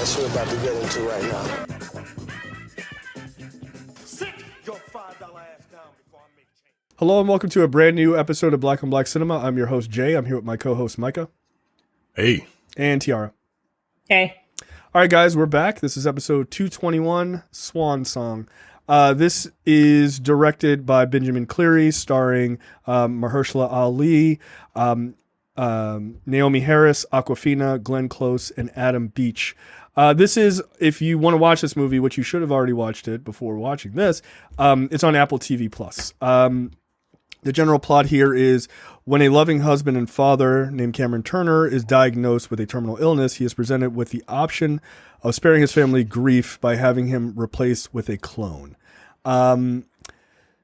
mess we're about to get into right now. Hello and welcome to a brand new episode of Black on Black Cinema. I'm your host, Jay. I'm here with my co-host, Micah. Hey. And Tiara. Hey. All right, guys, we're back. This is episode 221, Swan Song. This is directed by Benjamin Cleary, starring Mahershala Ali, Naomie Harris, Awkwafina, Glenn Close, and Adam Beach. This is, if you want to watch this movie, which you should have already watched it before watching this, it's on Apple TV+. The general plot here is when a loving husband and father named Cameron Turner is diagnosed with a terminal illness, he is presented with the option of sparing his family grief by having him replaced with a clone.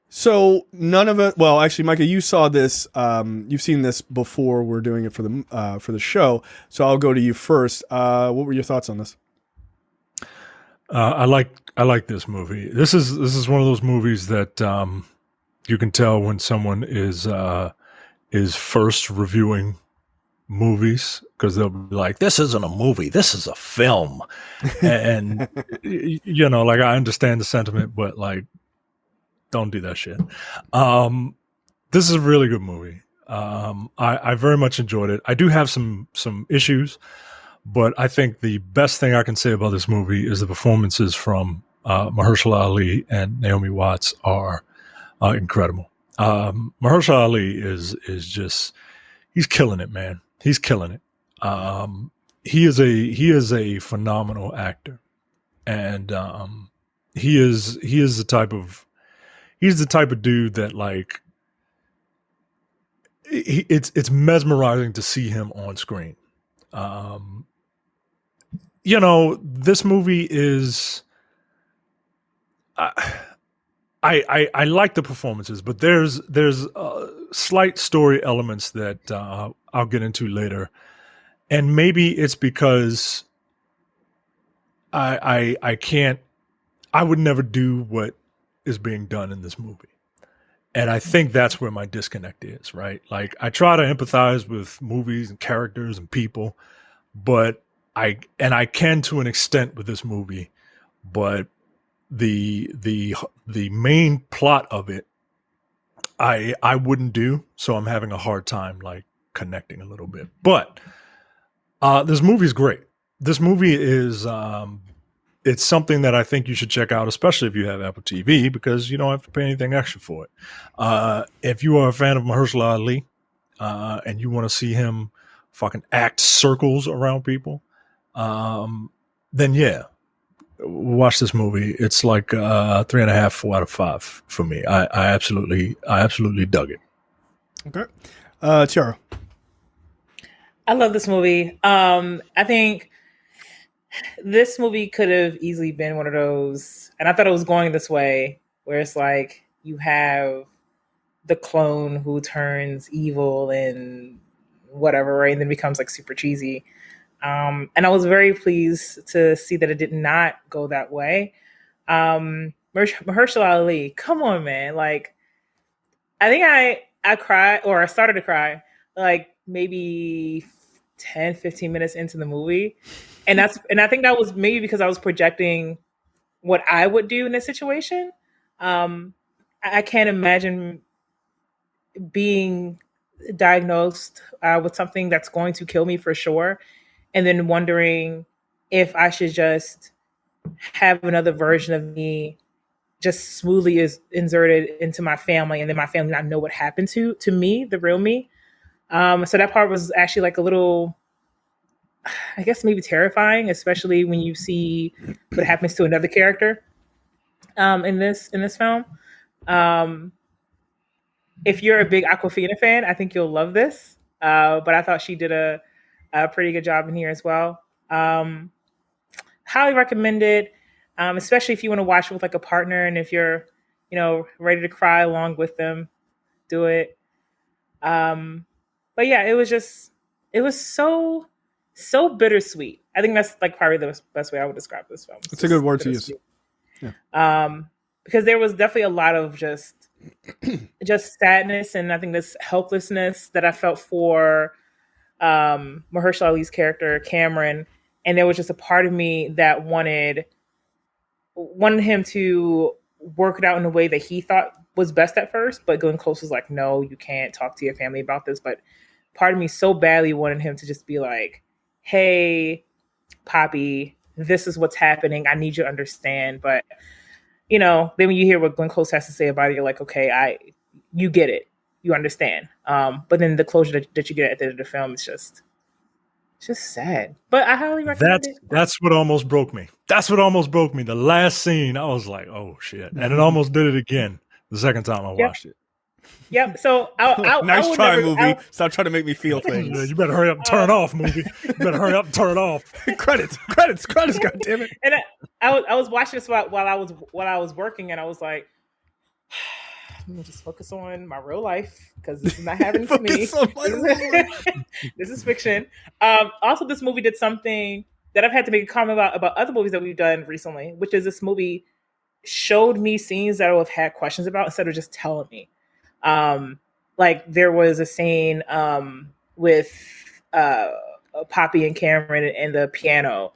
So none of it. Well, actually, Micah, you saw this. You've seen this before. We're doing it for the show. So I'll go to you first. What were your thoughts on this? I like this movie. This is one of those movies that you can tell when someone is first reviewing movies, because they'll be like, "This isn't a movie. This is a film," and you know, like, I understand the sentiment, but like, don't do that shit. This is a really good movie. I very much enjoyed it. I do have some issues, but I think the best thing I can say about this movie is the performances from Mahershala Ali and Naomi Watts are incredible. Mahershala Ali is just, he's killing it, man. He's killing it. He is a phenomenal actor, and he is the type of dude that, like, it's mesmerizing to see him on screen. You know, this movie is, I like the performances, but there's slight story elements that I'll get into later, and maybe it's because I would never do what is being done in this movie, and I think that's where my disconnect is. Right, like, I try to empathize with movies and characters and people, but I can to an extent with this movie, but the main plot of it, I wouldn't do. So I'm having a hard time, like, connecting a little bit. But this movie's great. This movie is it's something that I think you should check out, especially if you have Apple TV, because you don't have to pay anything extra for it. If you are a fan of Mahershala Ali and you want to see him fucking act circles around people, then yeah, watch this movie. It's like 3.5, 4 out of 5 for me. I absolutely dug it. Okay, Tiara. I love this movie. I think this movie could have easily been one of those, and I thought it was going this way, where it's like you have the clone who turns evil and whatever, right? And then becomes like super cheesy. And I was very pleased to see that it did not go that way. Mahershala Ali, come on, man. Like, I think I cried, or I started to cry, like maybe 10, 15 minutes into the movie. And I think that was maybe because I was projecting what I would do in this situation. I can't imagine being diagnosed with something that's going to kill me for sure, and then wondering if I should just have another version of me just smoothly is inserted into my family, and then my family not know what happened to me, the real me. So that part was actually like a little, I guess, maybe terrifying, especially when you see what happens to another character in this film. If you're a big Awkwafina fan, I think you'll love this. But I thought she did a pretty good job in here as well. Highly recommend it, especially if you want to watch it with like a partner, and if you're, ready to cry along with them, do it. But yeah, it was so bittersweet. I think that's like probably the best way I would describe this film. It's a good word to use. Yeah. Because there was definitely a lot of just sadness, and I think this helplessness that I felt for Mahershala Ali's character Cameron, and there was just a part of me that wanted him to work it out in a way that he thought was best at first. But Glenn Close was like, no, you can't talk to your family about this. But part of me so badly wanted him to just be like, hey, Poppy, this is what's happening. I need you to understand. But, you know, then when you hear what Glenn Close has to say about it, you're like, okay, you get it. You understand. But then the closure that you get at the end of the film is just sad. But I highly recommend it. That's what almost broke me. That's what almost broke me. The last scene, I was like, oh shit. And it almost did it again the second time I watched it. Yep. So nice try, movie. Stop trying to make me feel things. You better hurry up and turn off, movie. You better hurry up and turn it off. Credits. God damn it! And I was watching this while I was working, and I was like, let me just focus on my real life because this is not happening to me. This is fiction. Also, this movie did something that I've had to make a comment about other movies that we've done recently, which is this movie showed me scenes that I would have had questions about instead of just telling me. Like there was a scene with Poppy and Cameron and the piano.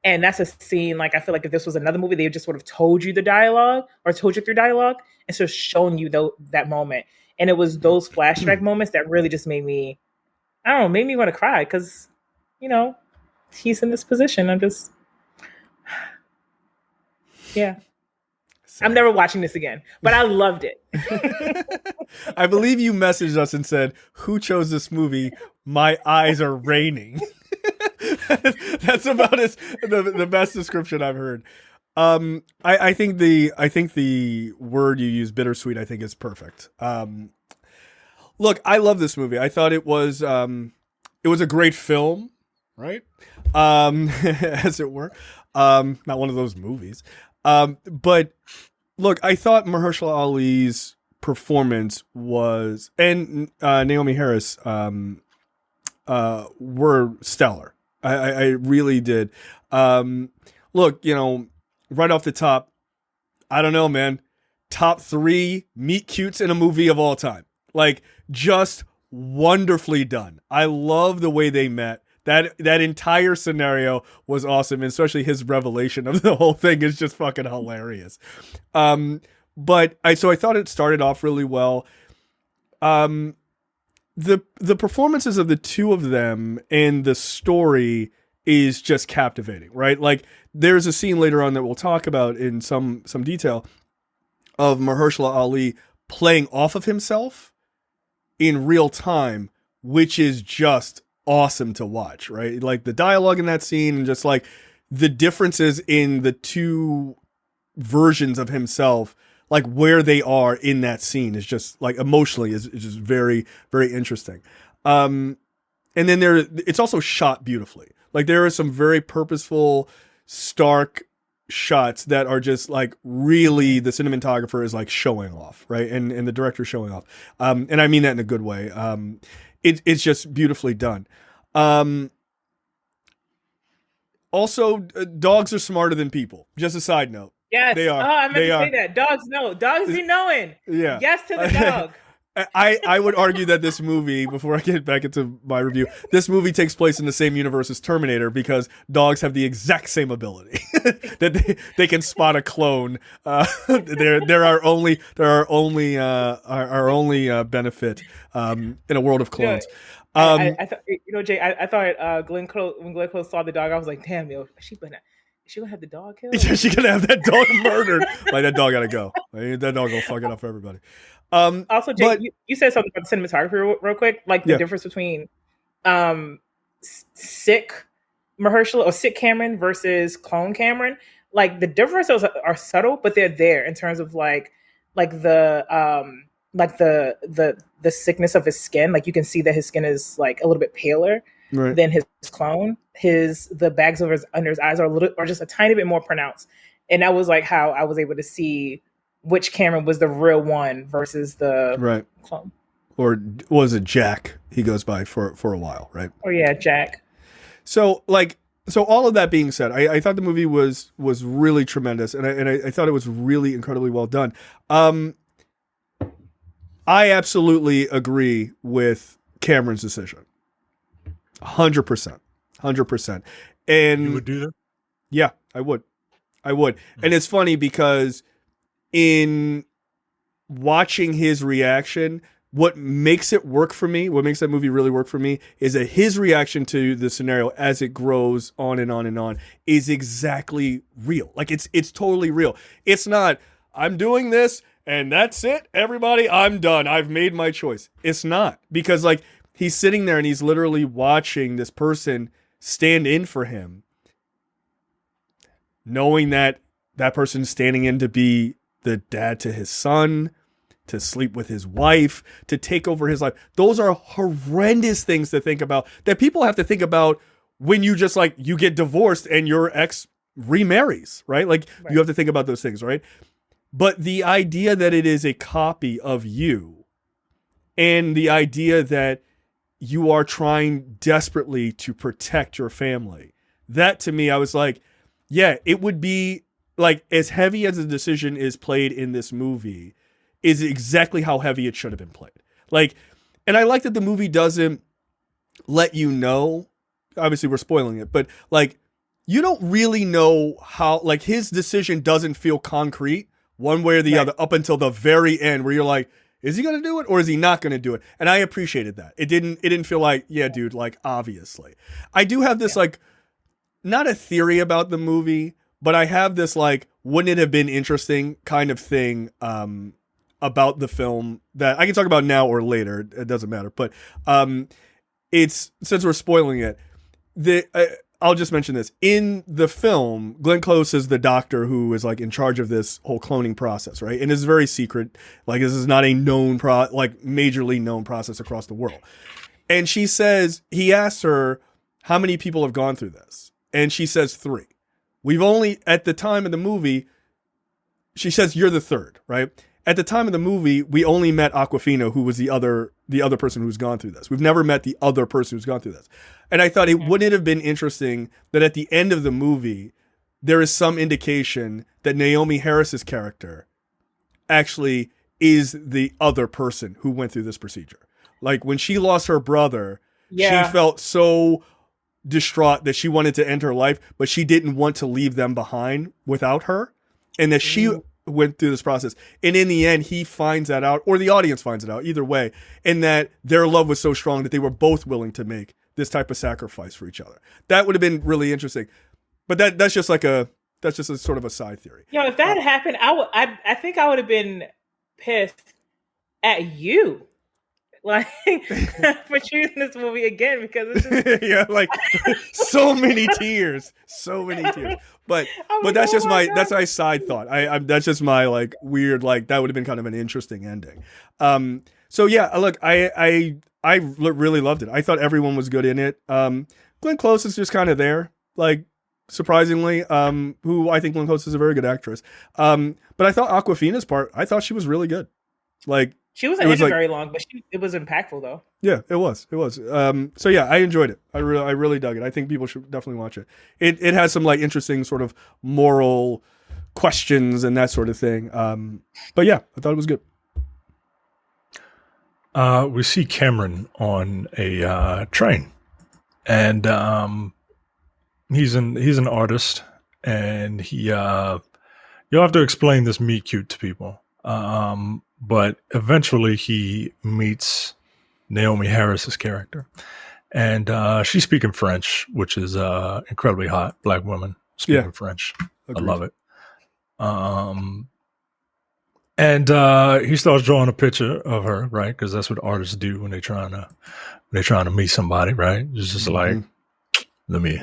And that's a scene, like, I feel like if this was another movie, they just would have told you the dialogue or told you through dialogue and so showing you that moment. And it was those flashback moments that really just made me want to cry because, you know, he's in this position. I'm just, yeah. Sorry. I'm never watching this again, but I loved it. I believe you messaged us and said, who chose this movie? My eyes are raining. That's about the best description I've heard. I think the word you use, bittersweet, I think is perfect. Look, I love this movie. I thought it was a great film, right? As it were. Not one of those movies. But look, I thought Mahershala Ali's performance was, and Naomie Harris were stellar. I really did. Look, you know, right off the top, I don't know, man. Top 3 meet cutes in a movie of all time. Like, just wonderfully done. I love the way they met. That entire scenario was awesome, and especially his revelation of the whole thing is just fucking hilarious. But I thought it started off really well. The performances of the two of them and the story is just captivating, right? Like there's a scene later on that we'll talk about in some detail of Mahershala Ali playing off of himself in real time, which is just awesome to watch, right? Like the dialogue in that scene and just like the differences in the two versions of himself, like where they are in that scene is just like emotionally is just very, very interesting. And then it's also shot beautifully. Like there are some very purposeful, stark shots that are just like really the cinematographer is like showing off, right? And the director showing off. And I mean that in a good way. It's just beautifully done. Also, dogs are smarter than people. Just a side note. Yes. They are. Oh, I meant to say that. Dogs know. Dogs be knowing. Yeah. Yes to the dog. I would argue that this movie, before I get back into my review, this movie takes place in the same universe as Terminator because dogs have the exact same ability that they can spot a clone. They're our only benefit in a world of clones. I thought, you know, Jay, I thought when Glenn Close saw the dog, I was like, damn, yo, she gonna have the dog killed? Yeah, she gonna have that dog murdered. Like that dog gotta go. Like, that dog gonna fuck it up for everybody. Also, Jay, you said something about the cinematography real quick, like the difference between sick Mahershala or sick Cameron versus clone Cameron. Like the differences are subtle, but they're there in terms of like the sickness of his skin. Like you can see that his skin is like a little bit paler than his clone. The bags under his eyes are just a tiny bit more pronounced. And that was like how I was able to see which Cameron was the real one versus the clone. Or was it Jack? He goes by for a while, right? Oh yeah, Jack. So all of that being said, I thought the movie was really tremendous, and I thought it was really incredibly well done. I absolutely agree with Cameron's decision, 100%. 100%. You And would do that? yeah, I would. And it's funny because in watching his reaction, what makes it work for me, what makes that movie really work for me, is that his reaction to the scenario as it grows on and on and on is exactly real. Like it's totally real. It's not, I'm doing this and that's it, everybody, I'm done, I've made my choice. It's not, because like he's sitting there and he's literally watching this person stand in for him, knowing that that person's standing in to be the dad to his son, to sleep with his wife, to take over his life. Those are horrendous things to think about, that people have to think about when you just like, you get divorced and your ex remarries, right? Like you have to think about those things, right? But the idea that it is a copy of you, and the idea that you are trying desperately to protect your family, that to me, I was like, yeah, it would be like, as heavy as the decision is played in this movie, is exactly how heavy it should have been played. Like, and I like that the movie doesn't let you know, obviously we're spoiling it, but like, you don't really know how, like his decision doesn't feel concrete one way or the other up until the very end, where you're like, is he going to do it or is he not going to do it? And I appreciated that. It didn't feel like, yeah, dude, like obviously. I do have this like, not a theory about the movie, but I have this like, wouldn't it have been interesting kind of thing about the film that I can talk about now or later. It doesn't matter. But it's, since we're spoiling it, I'll just mention this. In the film, Glenn Close is the doctor who is like in charge of this whole cloning process, right? And it's very secret. Like this is not a known majorly known process across the world. And she says, he asks her, how many people have gone through this? And she says 3. We've only, at the time of the movie, she says, you're the 3rd, right? At the time of the movie, we only met Awkwafina, who was the other person who's gone through this. We've never met the other person who's gone through this. And I thought wouldn't it have been interesting that at the end of the movie, there is some indication that Naomie Harris's character actually is the other person who went through this procedure. Like when she lost her brother, she felt so distraught that she wanted to end her life, but she didn't want to leave them behind without her. And that she went through this process. And in the end, he finds that out, or the audience finds it out, either way, and that their love was so strong that they were both willing to make this type of sacrifice for each other. That would have been really interesting. But that's just a sort of a side theory. You know, if that had happened, I think I would have been pissed at you. Like for choosing this movie again, because it's just yeah, like so many tears. But that's just that's my side thought. That's just my like weird, like that would have been kind of an interesting ending. So yeah, look, I really loved it. I thought everyone was good in it. Glenn Close is just kind of there, like surprisingly. Who I think Glenn Close is a very good actress. But I thought Awkwafina's part, I thought she was really good. Like. She wasn't in it very long, but it was impactful though. Yeah, it was. So yeah, I enjoyed it. I really dug it. I think people should definitely watch it. It has some like interesting sort of moral questions and that sort of thing. But yeah, I thought it was good. We see Cameron on a train, and he's an artist, and you'll have to explain this meet cute to people. But eventually he meets Naomie Harris's character, and she's speaking French, which is incredibly hot. Black woman speaking French. Agreed. I love it. And he starts drawing a picture of her, right? Because that's what artists do when they're trying to meet somebody, right? It's just like, let me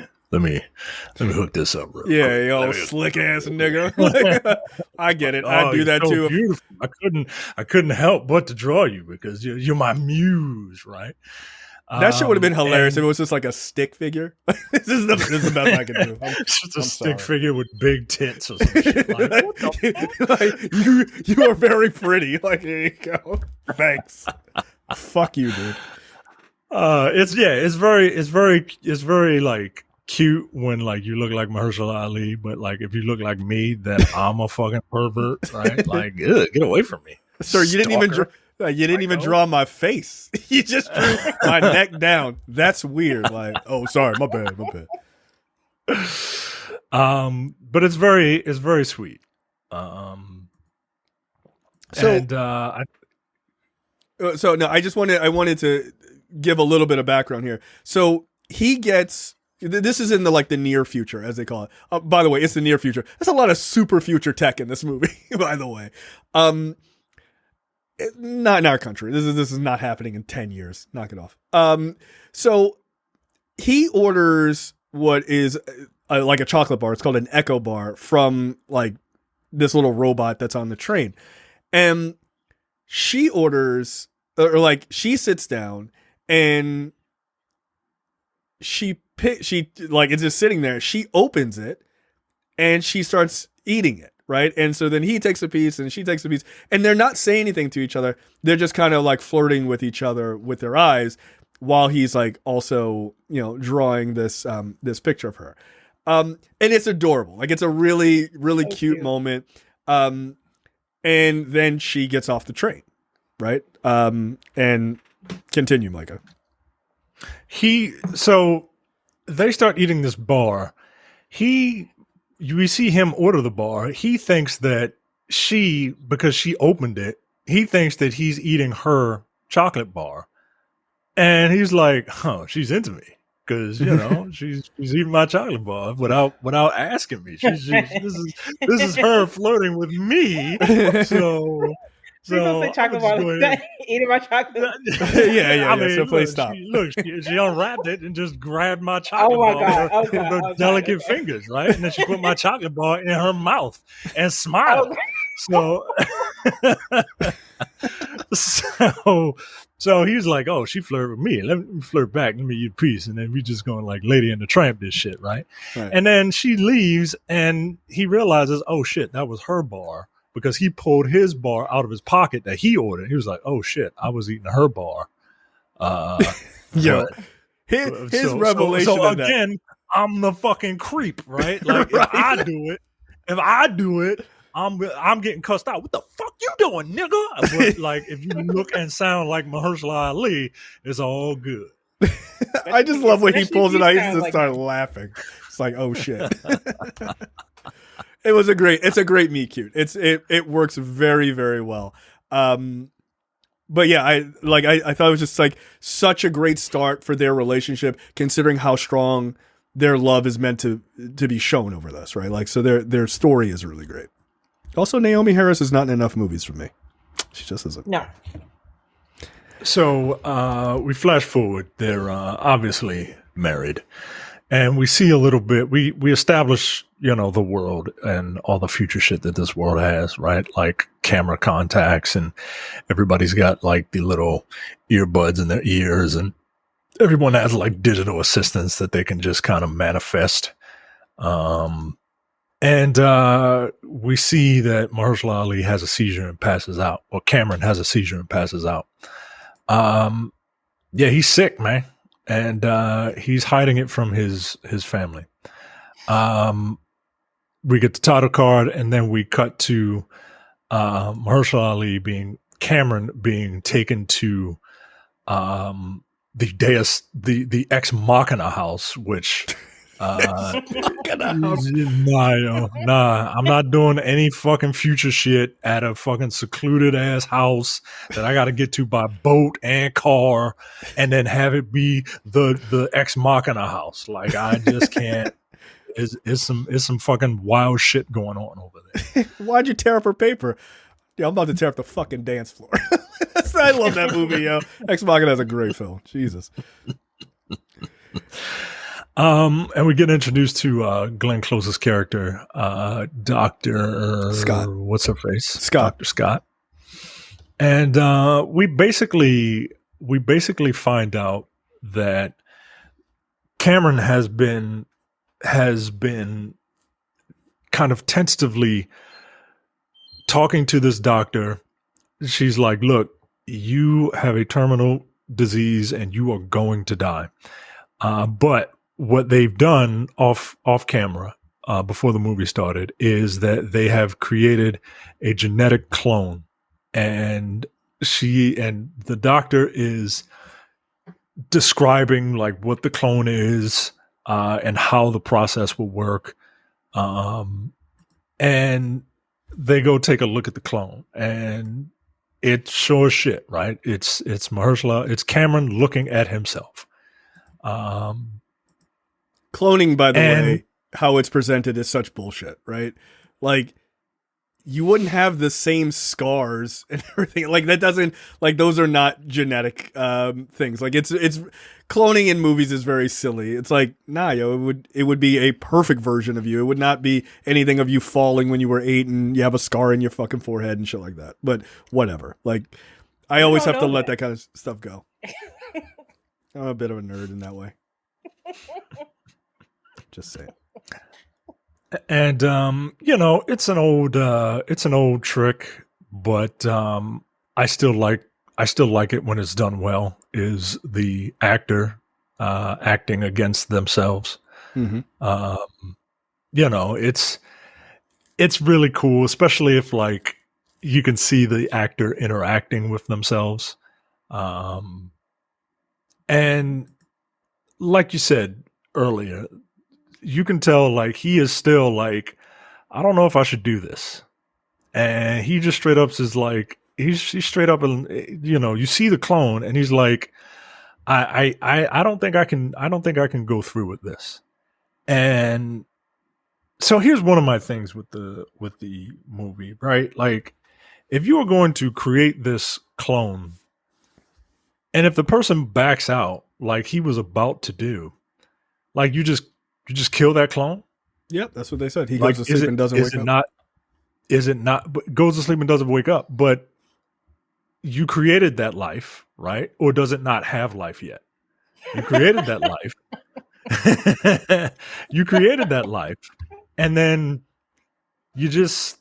hook this up, bro. Yeah, yo, slick ass nigga. I get it. I do that too. Beautiful. I couldn't help but to draw you because you're my muse, right? That shit would have been hilarious if it was just like a stick figure. This is the best I can do. Just a stick figure with big tits or some shit. Like, you are very pretty. Like, here you go. Thanks. Fuck you, dude. It's very like cute when like you look like Mahershala Ali, but like if you look like me, then I'm a fucking pervert, right? Like, get away from me, sir. Like, you didn't even draw my face. You just drew my neck down. That's weird. Like, oh, sorry, my bad. But it's very sweet. So no, I wanted to give a little bit of background here. So he gets, this is in the near future, as they call it. By the way, it's the near future. There's a lot of super future tech in this movie, by the way. Not in our country. This is not happening in 10 years. Knock it off. So he orders what is like a chocolate bar. It's called an Echo bar from like this little robot that's on the train. And she orders, or like she sits down and she like, it's just sitting there. She opens it and she starts eating it. Right. And so then he takes a piece and she takes a piece, and they're not saying anything to each other. They're just kind of like flirting with each other with their eyes while he's like also, drawing this picture of her. And it's adorable. Like, it's a really, really cute moment. And then she gets off the train. Right. And continue, Micah. So they start eating this bar. We see him order the bar. He thinks that because she opened it, he thinks that he's eating her chocolate bar. And he's like, she's into me. Because, she's eating my chocolate bar without asking me. This is her flirting with me. So say chocolate bar eating my chocolate. Yeah. So please stop. She unwrapped it and just grabbed my chocolate bar with her delicate fingers, right? And then she put my chocolate bar in her mouth and smiled. So he's like, oh, she flirted with me. Let me flirt back. Let me eat a piece. And then we just going like Lady and the Tramp this shit, right? And then she leaves and he realizes, oh shit, that was her bar. Because he pulled his bar out of his pocket that he ordered. He was like, oh shit, I was eating her bar. His revelation. So again, I'm the fucking creep, right? Like, right? If I do it, I'm getting cussed out. What the fuck you doing, nigga? But like, if you look and sound like Mahershala Ali, it's all good. I just love when he pulls it out. He just start laughing. It's like, oh shit. It's a great meet cute. It works very, very well. But yeah, I thought it was just like such a great start for their relationship, considering how strong their love is meant to be shown over this, right? Like, so their story is really great. Also, Naomie Harris is not in enough movies for me. She just isn't. No. So we flash forward. They're obviously married. And we see a little bit, we establish, the world and all the future shit that this world has, right? Like camera contacts, and everybody's got like the little earbuds in their ears, and everyone has like digital assistants that they can just kind of manifest. And we see that Mahershala Ali has a seizure and passes out, or Cameron has a seizure and passes out. Yeah, he's sick, man. And he's hiding it from his family. We get the title card, and then we cut to Mahershala Ali Cameron being taken to the Ex Machina house, which Nah, I'm not doing any fucking future shit at a fucking secluded ass house that I got to get to by boat and car, and then have it be the Ex Machina house. Like, I just can't. It's some fucking wild shit going on over there. Why'd you tear up her paper? Yeah, I'm about to tear up the fucking dance floor. I love that movie, yo. Ex Machina is a great film. Jesus. And we get introduced to Glenn Close's character, Dr. Scott. What's her face? Scott. Dr. Scott. And we basically find out that Cameron has been kind of tentatively talking to this doctor. She's like, look, you have a terminal disease and you are going to die. But what they've done off camera before the movie started is that they have created a genetic clone, and the doctor is describing like what the clone is, and how the process will work. And they go take a look at the clone, and it's sure as shit, right? It's it's Cameron looking at himself. Cloning, by the way, how it's presented is such bullshit, right? Like, you wouldn't have the same scars and everything. Like, that doesn't, like, those are not genetic things. Like, it's cloning in movies is very silly. It's like, nah, yo, it would be a perfect version of you. It would not be anything of you falling when you were 8 and you have a scar in your fucking forehead and shit like that. But whatever. Like, I always have to let that kind of stuff go. I'm a bit of a nerd in that way. Just saying. And it's an old trick, but I still like it when it's done well. Is the actor acting against themselves? Mm-hmm. It's really cool, especially if like you can see the actor interacting with themselves. And like you said earlier, you can tell like he is still like, I don't know if I should do this. And he just straight up is like, he's straight up, and you see the clone and he's like, I don't think I can go through with this. And so here's one of my things with the movie, right? Like, if you were going to create this clone, and if the person backs out like he was about to do, like you just kill that clone? Yep, that's what they said. He Like, goes to sleep and doesn't wake up. Is it not? But goes to sleep and doesn't wake up. But you created that life, right? Or does it not have life yet? You created that life. You created that life, and then you just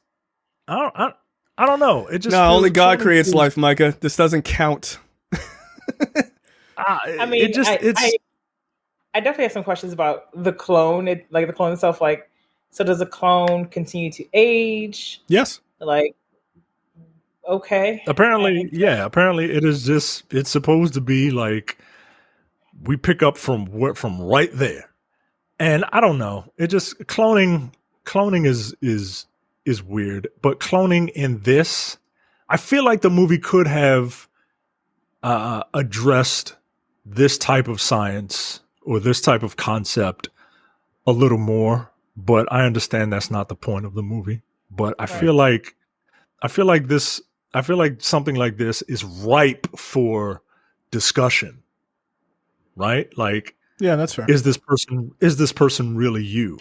I don't know. It just only God creates life, Micah. This doesn't count. I mean, I definitely have some questions about the clone. Like the clone itself. Like, so does the clone continue to age? Yes. Like, okay. Apparently, yeah. Apparently, it's supposed to be like we pick up from right there. And I don't know. It just cloning is weird. But cloning in this, I feel like the movie could have addressed this type of science or this type of concept a little more. But I understand that's not the point of the movie. But I feel like something like this is ripe for discussion. Right? Like, yeah, that's fair. Is this person really you?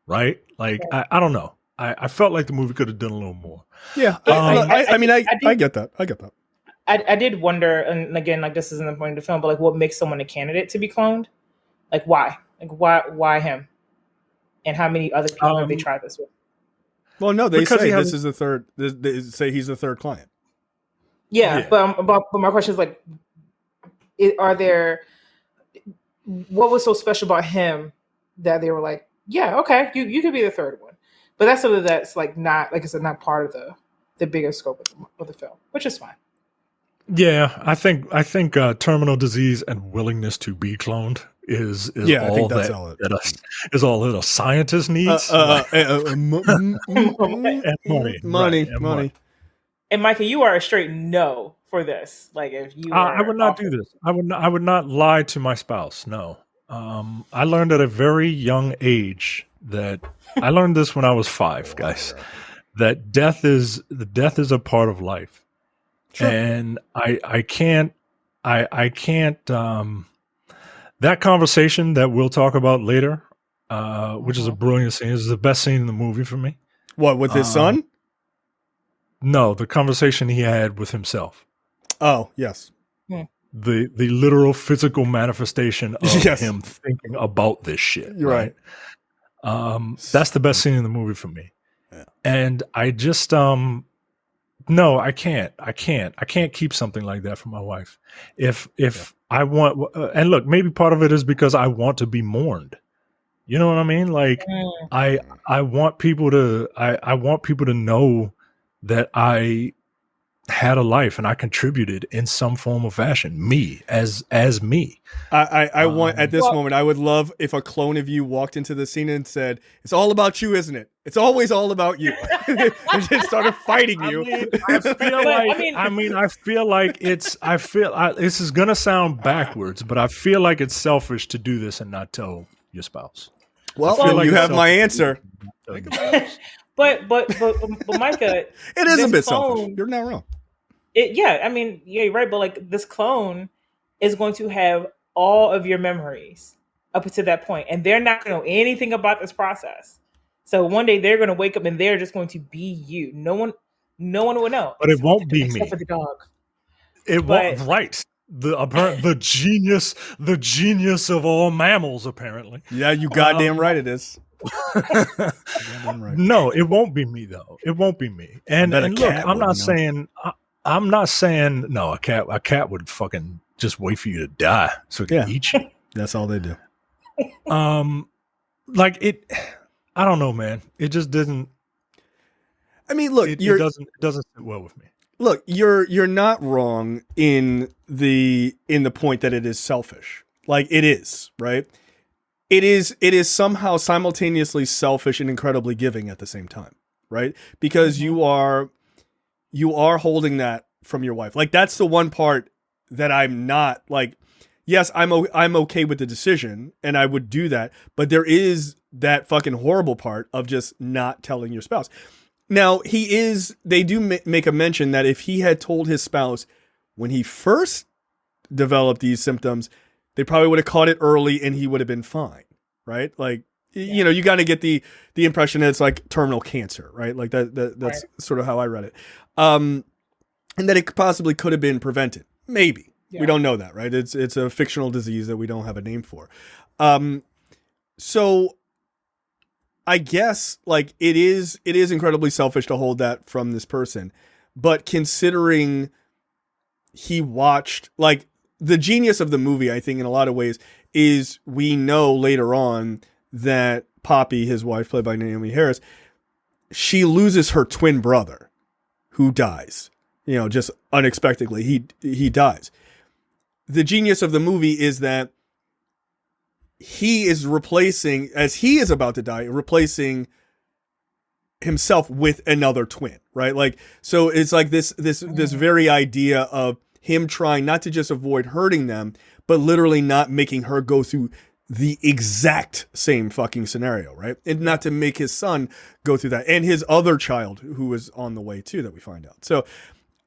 Right? Like, I don't know. I felt like the movie could have done a little more. Yeah. I get that. I did wonder, and again, like, this isn't the point of the film, but like, what makes someone a candidate to be cloned? Like, why? Like, why him? And how many other people have they tried this with? Well, no, they say this is the third. They say he's the third client. Yeah. But my question is like, are there? What was so special about him that they were like, yeah, okay, you could be the third one? But that's something that's like not, like I said, not part of the bigger scope of the film, which is fine. Yeah, I think terminal disease and willingness to be cloned is I think that's all that a scientist needs. Money. And Micah, you are a straight no for this. Like, if you, I would not do this. I would not lie to my spouse. No. I learned at a very young age that I learned this when I was 5, guys. That death is a part of life. Sure. And I can't that conversation that we'll talk about later, which is a brilliant scene, is the best scene in the movie for me. What, with his son? No, the conversation he had with himself. Oh, yes. The literal physical manifestation of him thinking about this shit. You're right. That's the best scene in the movie for me. Yeah. And I just no, I can't keep something like that from my wife. If I want, and look, maybe part of it is because I want to be mourned. You know what I mean? Like, I want people to know that I had a life and I contributed in some form or fashion. Me as me. I want at this moment. I would love if a clone of you walked into the scene and said, "It's all about you, isn't it? It's always all about you," and just started fighting you. I feel like this is gonna sound backwards, but I feel like it's selfish to do this and not tell your spouse. Well, you have my answer. But Micah, it is a bit selfish. You're not wrong. You're right. But like this clone is going to have all of your memories up to that point, and they're not going to know anything about this process. So one day they're going to wake up and they're just going to be you. No one will know. But it won't be except me. For the dog. It won't. Right. The genius of all mammals, apparently. Yeah, you goddamn right it is. No, it won't be me though. It won't be me. And look, I'm not saying no. A cat would fucking just wait for you to die so it can eat you. That's all they do. Like it. I don't know, man. It just doesn't. I mean, look, it doesn't sit well with me. Look, you're not wrong in the point that it is selfish. Like it is, right? It is somehow simultaneously selfish and incredibly giving at the same time, right? Because you are holding that from your wife. Like that's the one part that I'm not like. Yes, I'm okay with the decision, and I would do that. But there is that fucking horrible part of just not telling your spouse. Now they do make a mention that if he had told his spouse when he first developed these symptoms, they probably would have caught it early and he would have been fine, right? Like, you got to get the impression that it's like terminal cancer, right? Like that's sort of how I read it. And that it possibly could have been prevented. Maybe. Yeah. We don't know that, right? It's a fictional disease that we don't have a name for. So I guess like it is incredibly selfish to hold that from this person, but considering he watched like the genius of the movie, I think in a lot of ways is we know later on that Poppy, his wife played by Naomie Harris, she loses her twin brother who dies, just unexpectedly. He dies. The genius of the movie is that he is replacing, as he is about to die, replacing himself with another twin, right? Like, so it's like this very idea of him trying not to just avoid hurting them, but literally not making her go through the exact same fucking scenario, right? And not to make his son go through that, and his other child who is on the way too, that we find out. So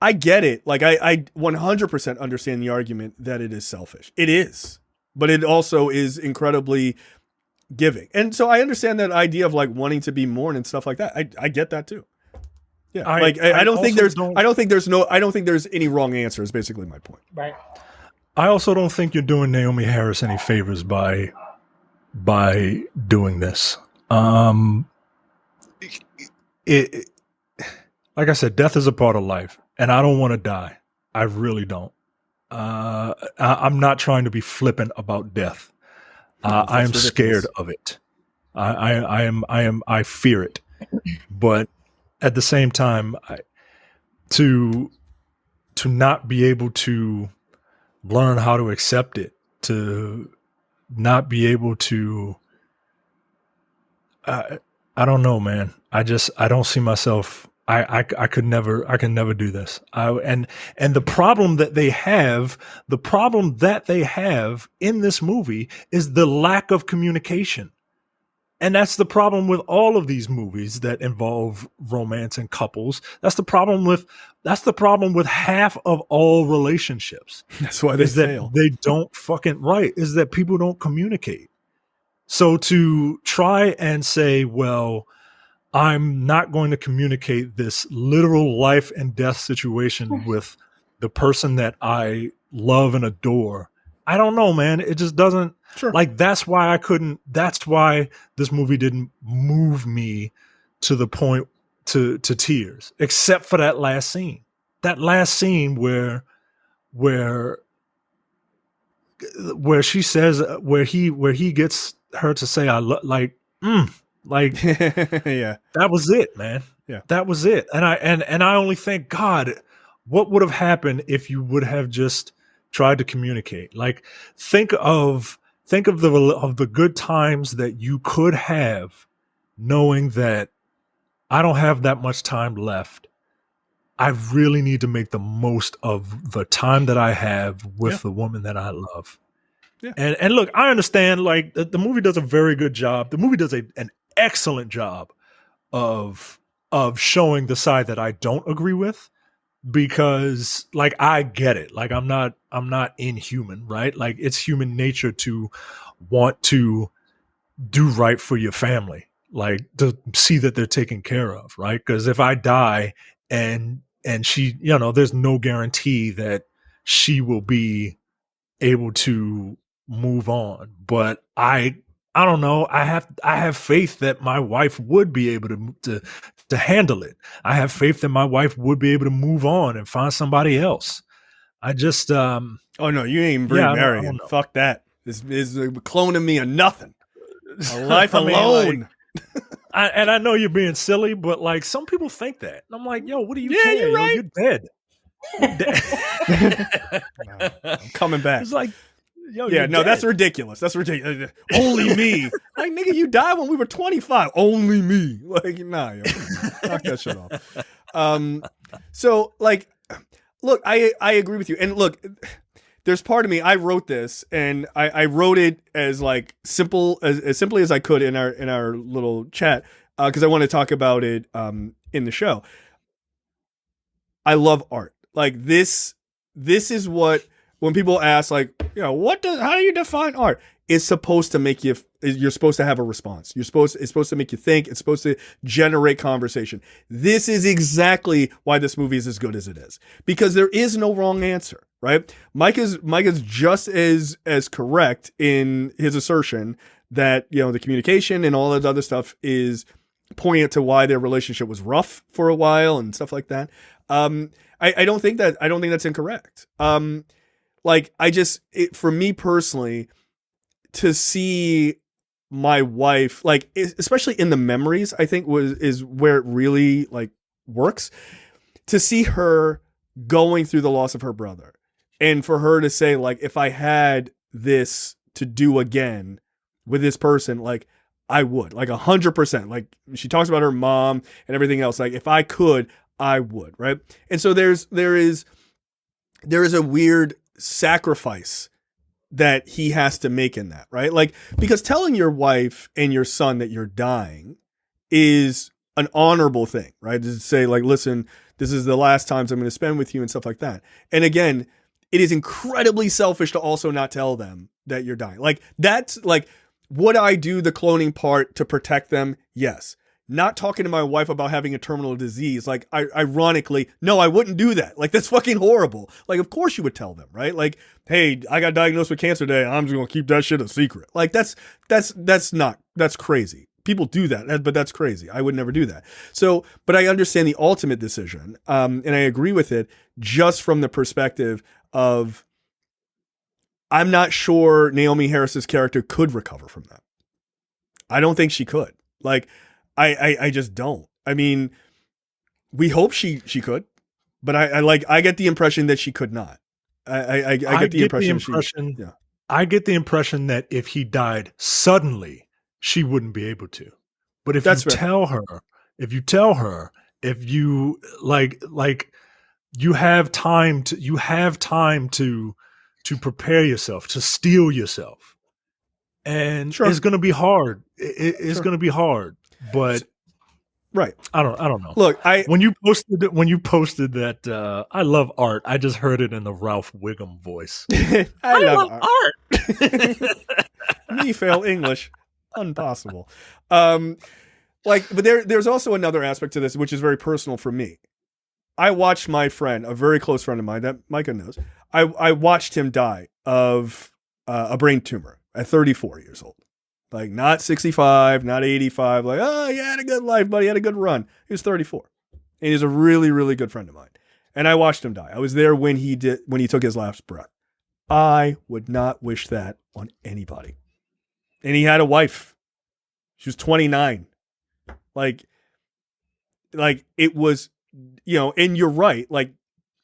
I get it. Like I 100% understand the argument that it is selfish. It is. But it also is incredibly giving. And so I understand that idea of like wanting to be mourned and stuff like that. I get that too. Yeah. I don't think there's any wrong answer is basically my point. Right. I also don't think you're doing Naomie Harris any favors by doing this. Like I said, death is a part of life, and I don't want to die. I really don't. I'm not trying to be flippant about death. I am scared of it. I fear it. But at the same time, to not be able to learn how to accept it, to not be able to, I don't know, man. I don't see myself. I can never do this. And the problem that they have in this movie is the lack of communication. And that's the problem with all of these movies that involve romance and couples. That's the problem with half of all relationships. That's why they fail. They don't fucking is that people don't communicate. So to try and say, well, I'm not going to communicate this literal life and death situation with the person that I love and adore. I don't know, man. It just doesn't. Sure. Like, that's why this movie didn't move me to the point to tears, except for that last scene. That last scene where she says, where he gets her to say, like, yeah, that was it, man. Yeah, that was it. And I only thank God what would have happened if you would have just tried to communicate? Like, think of the good times that you could have, knowing that I don't have that much time left. I really need to make the most of the time that I have with Yeah. the woman that I love. Yeah. And look, I understand, like, the movie does a very good job. The movie does an excellent job of showing the side that I don't agree with, because, like, I get it. Like, I'm not inhuman, right? Like, it's human nature to want to do right for your family, like, to see that they're taken care of, right? Because if I die and she, there's no guarantee that she will be able to move on. But I don't know. I have faith that my wife would be able to handle it. I have faith that my wife would be able to move on and find somebody else. I just Oh no, you ain't even yeah, I Marion. don't know. Fuck that. This is cloning me or nothing. A life I mean, alone. I know you're being silly, but, like, some people think that. And I'm like, yo, what do you Yeah, care? you're Yo, right. you're dead. You're dead. I'm coming back. It's like, yo, Yeah, you're no, that's dead. ridiculous. That's ridiculous. Only me. Like, nigga, you died when we were 25. Only me. Like, nah, yo. Knock that shit off. So, like, look, I agree with you. And look, there's part of me, I wrote this, and I wrote it as, like, as simply as I could in our little chat, because I want to talk about it in the show. I love art. Like, this is what, when people ask, like, how do you define art? It's supposed to make you, you're supposed to have a response. It's supposed to make you think. It's supposed to generate conversation. This is exactly why this movie is as good as it is, because there is no wrong answer, right? Mike is just as correct in his assertion that, the communication and all that other stuff is poignant to why their relationship was rough for a while and stuff like that. I don't think that's incorrect. Like, for me personally, to see my wife, like, especially in the memories, I think is where it really, like, works. To see her going through the loss of her brother, and for her to say, like, if I had this to do again with this person, like, I would, like, 100%. Like, she talks about her mom and everything else. Like, if I could, I would, right? And so there is a weird sacrifice that he has to make in that, right? Like, because telling your wife and your son that you're dying is an honorable thing, right? To say, like, listen, this is the last times I'm going to spend with you and stuff like that. And again, it is incredibly selfish to also not tell them that you're dying. Like, that's, like, would I do the cloning part to protect them? Yes. Not talking to my wife about having a terminal disease, like, ironically, no, I wouldn't do that. Like, that's fucking horrible. Like, of course you would tell them, right? Like, hey, I got diagnosed with cancer today. I'm just gonna keep that shit a secret. Like, that's crazy. People do that, but that's crazy. I would never do that. So, but I understand the ultimate decision, and I agree with it, just from the perspective of, I'm not sure Naomie Harris's character could recover from that. I don't think she could. Like, I just don't. I mean, we hope she could, but I get the impression that she could not. I get the impression. Yeah. I get the impression that if he died suddenly, she wouldn't be able to. But if That's you fair. tell her, if you you have time to prepare yourself, to steel yourself. And Sure. it's going to be hard. It's going to be hard, but right. I don't know. Look, when you posted that I love art, I just heard it in the Ralph Wiggum voice. I love art. Me fail English, impossible. Like, but there's also another aspect to this, which is very personal for me. I watched my friend, a very close friend of mine that Micah knows. I watched him die of a brain tumor at 34 years old. Like, not 65, not 85. Like, oh, you had a good life, buddy. You had a good run. He was 34. And he's a really, really good friend of mine. And I watched him die. I was there when he took his last breath. I would not wish that on anybody. And he had a wife. She was 29. Like it was, and you're right. Like,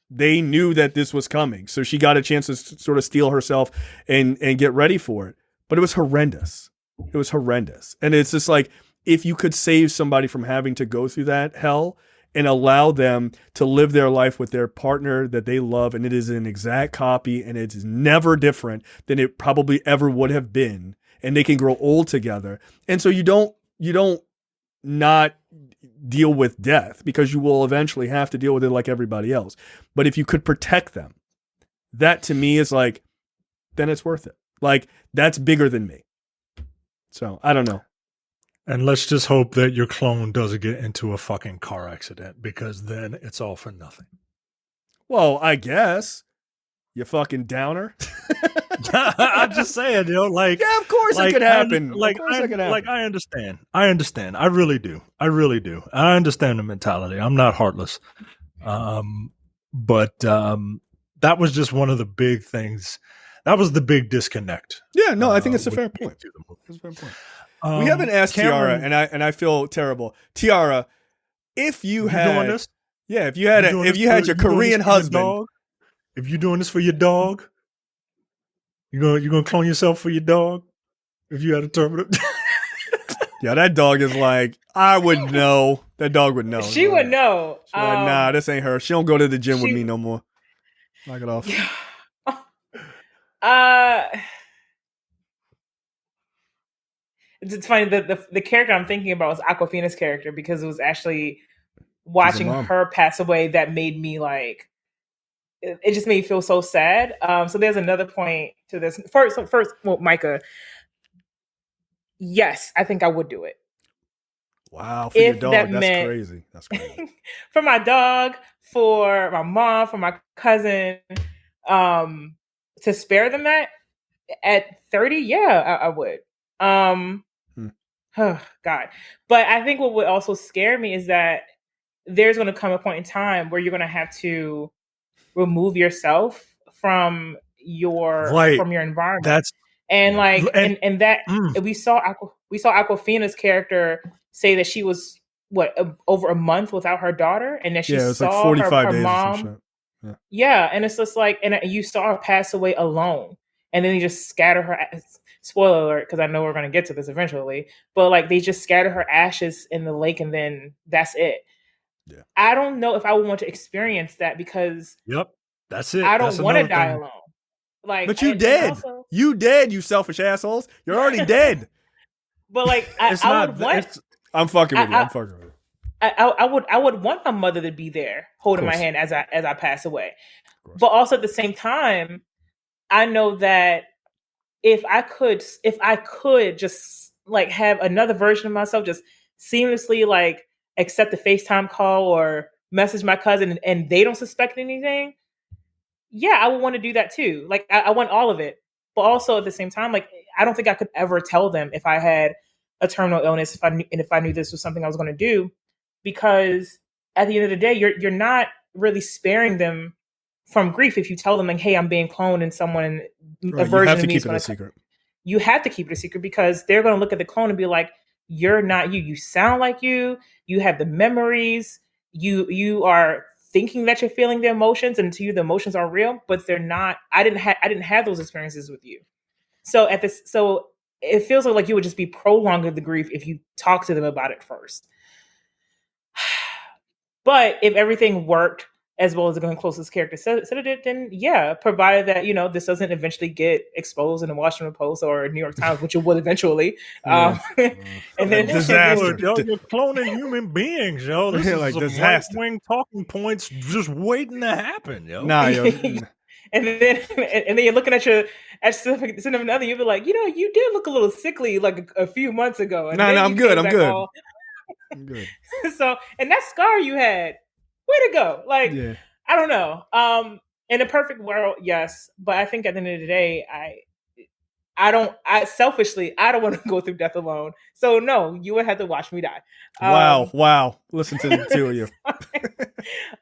they knew that this was coming. So she got a chance to sort of steel herself and get ready for it. But it was horrendous. It was horrendous. And it's just like, if you could save somebody from having to go through that hell and allow them to live their life with their partner that they love, and it is an exact copy and it is never different than it probably ever would have been, and they can grow old together. And so you don't not deal with death, because you will eventually have to deal with it like everybody else. But if you could protect them, that to me is like, then it's worth it. Like, that's bigger than me. So I don't know. And let's just hope that your clone doesn't get into a fucking car accident, because then it's all for nothing. Well, I guess. You fucking downer. I'm just saying, like, yeah, of course it could happen. I understand. I really do. I understand the mentality. I'm not heartless. But that was just one of the big things. That was the big disconnect. Yeah, no, I think it's a fair point. It's a fair point. We haven't asked Cameron, Tiara, and I feel terrible. Tiara, if you had doing this, if you had your Korean husband, if you're doing this for your dog, you're gonna clone yourself for your dog. If you had a Terminator, yeah, that dog is like, I would know. That dog would know. She would know. She's like, nah, this ain't her. She don't go to the gym with me no more. Knock it off. It's funny that the character I'm thinking about was Awkwafina's character, because it was actually watching her pass away that made me like, it just made me feel so sad. So there's another point to this. First, well, Micah, yes, I think I would do it. Wow, for your dog, that's crazy. That's crazy. For my dog, for my mom, for my cousin, to spare them that at 30, yeah, I would. Oh, God. But I think what would also scare me is that there's going to come a point in time where you're going to have to remove yourself from your environment. That's and that we saw Awkwafina's character say that she was over a month without her daughter, and that she saw like 45 her days mom. Yeah, and it's just like, and you saw her pass away alone, and then they just scatter her. Spoiler alert, because I know we're going to get to this eventually, but like, they just scatter her ashes in the lake, and then that's it. Yeah. I don't know if I would want to experience that, because that's it. I don't want to die alone. Like, but you dead. You dead, you selfish assholes. You're already dead. But like, I'm fucking with you. I would want my mother to be there holding my hand as I pass away. But also at the same time, I know that if I could just like have another version of myself just seamlessly like accept the FaceTime call or message my cousin, and they don't suspect anything, yeah, I would want to do that too. Like, I want all of it. But also at the same time, like, I don't think I could ever tell them if I had a terminal illness, if I knew this was something I was going to do, because at the end of the day, you're not really sparing them from grief if you tell them like, hey, I'm being cloned and someone, a version of me is going to secret. You have to keep it a secret, because they're going to look at the clone and be like, you're not you. You sound like you. You have the memories. You are thinking that you're feeling the emotions, and to you the emotions are real, but they're not. I didn't have those experiences with you. So it feels like you would just be prolonging the grief if you talk to them about it first. But if everything worked as well as the Glenn Close's character said it did, then yeah, provided that, this doesn't eventually get exposed in the Washington Post or New York Times, which it will eventually. And then disaster. You're cloning human beings, yo. This is like right-wing talking points just waiting to happen, yo. Nah, yo. And then you're looking at your significant other, you'll be like, you did look a little sickly like a few months ago. And I'm good. I'm good. I'm good. So, and that scar you had, way to go. Like, yeah. I don't know. In a perfect world, yes. But I think at the end of the day, I selfishly, I don't want to go through death alone. So no, you would have to watch me die. Wow. Listen to the two of you.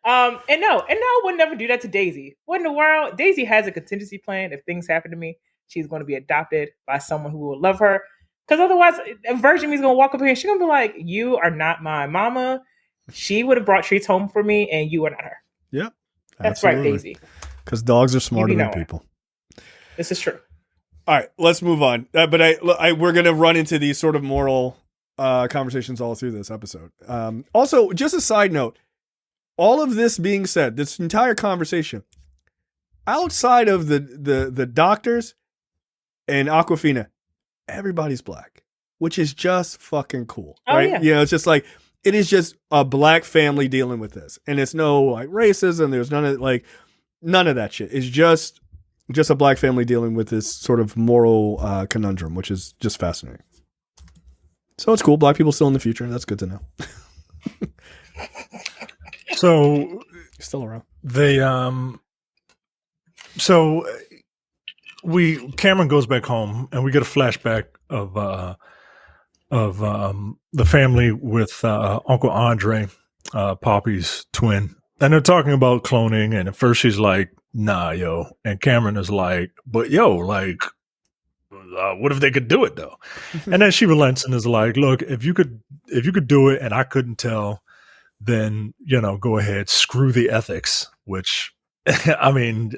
And no, I would never do that to Daisy. What in the world? Daisy has a contingency plan. If things happen to me, she's going to be adopted by someone who will love her. Because otherwise, a virgin is going to walk up here and she's going to be like, you are not my mama. She would have brought treats home for me, and you are not her. Yeah, That's right, Daisy. Because dogs are smarter You be than knowing. people. This is true. All right, let's move on. But we're gonna run into these sort of moral conversations all through this episode. Also, just a side note: all of this being said, this entire conversation, outside of the doctors and Awkwafina, everybody's black, which is just fucking cool, right? Yeah. You know, it's just like it is just a black family dealing with this, and it's no like racism. There's none of that shit. It's just a black family dealing with this sort of moral conundrum, which is just fascinating. So it's cool. Black people still in the future. That's good to know. So Still around. they so Cameron goes back home and we get a flashback of the family with Uncle Andre, Poppy's twin, and they're talking about cloning. And at first she's like, "Nah, yo," and Cameron is like, "But yo, like, what if they could do it though?" And then she relents and is like, "Look, if you could do it and I couldn't tell, then go ahead, screw the ethics." Which, I mean,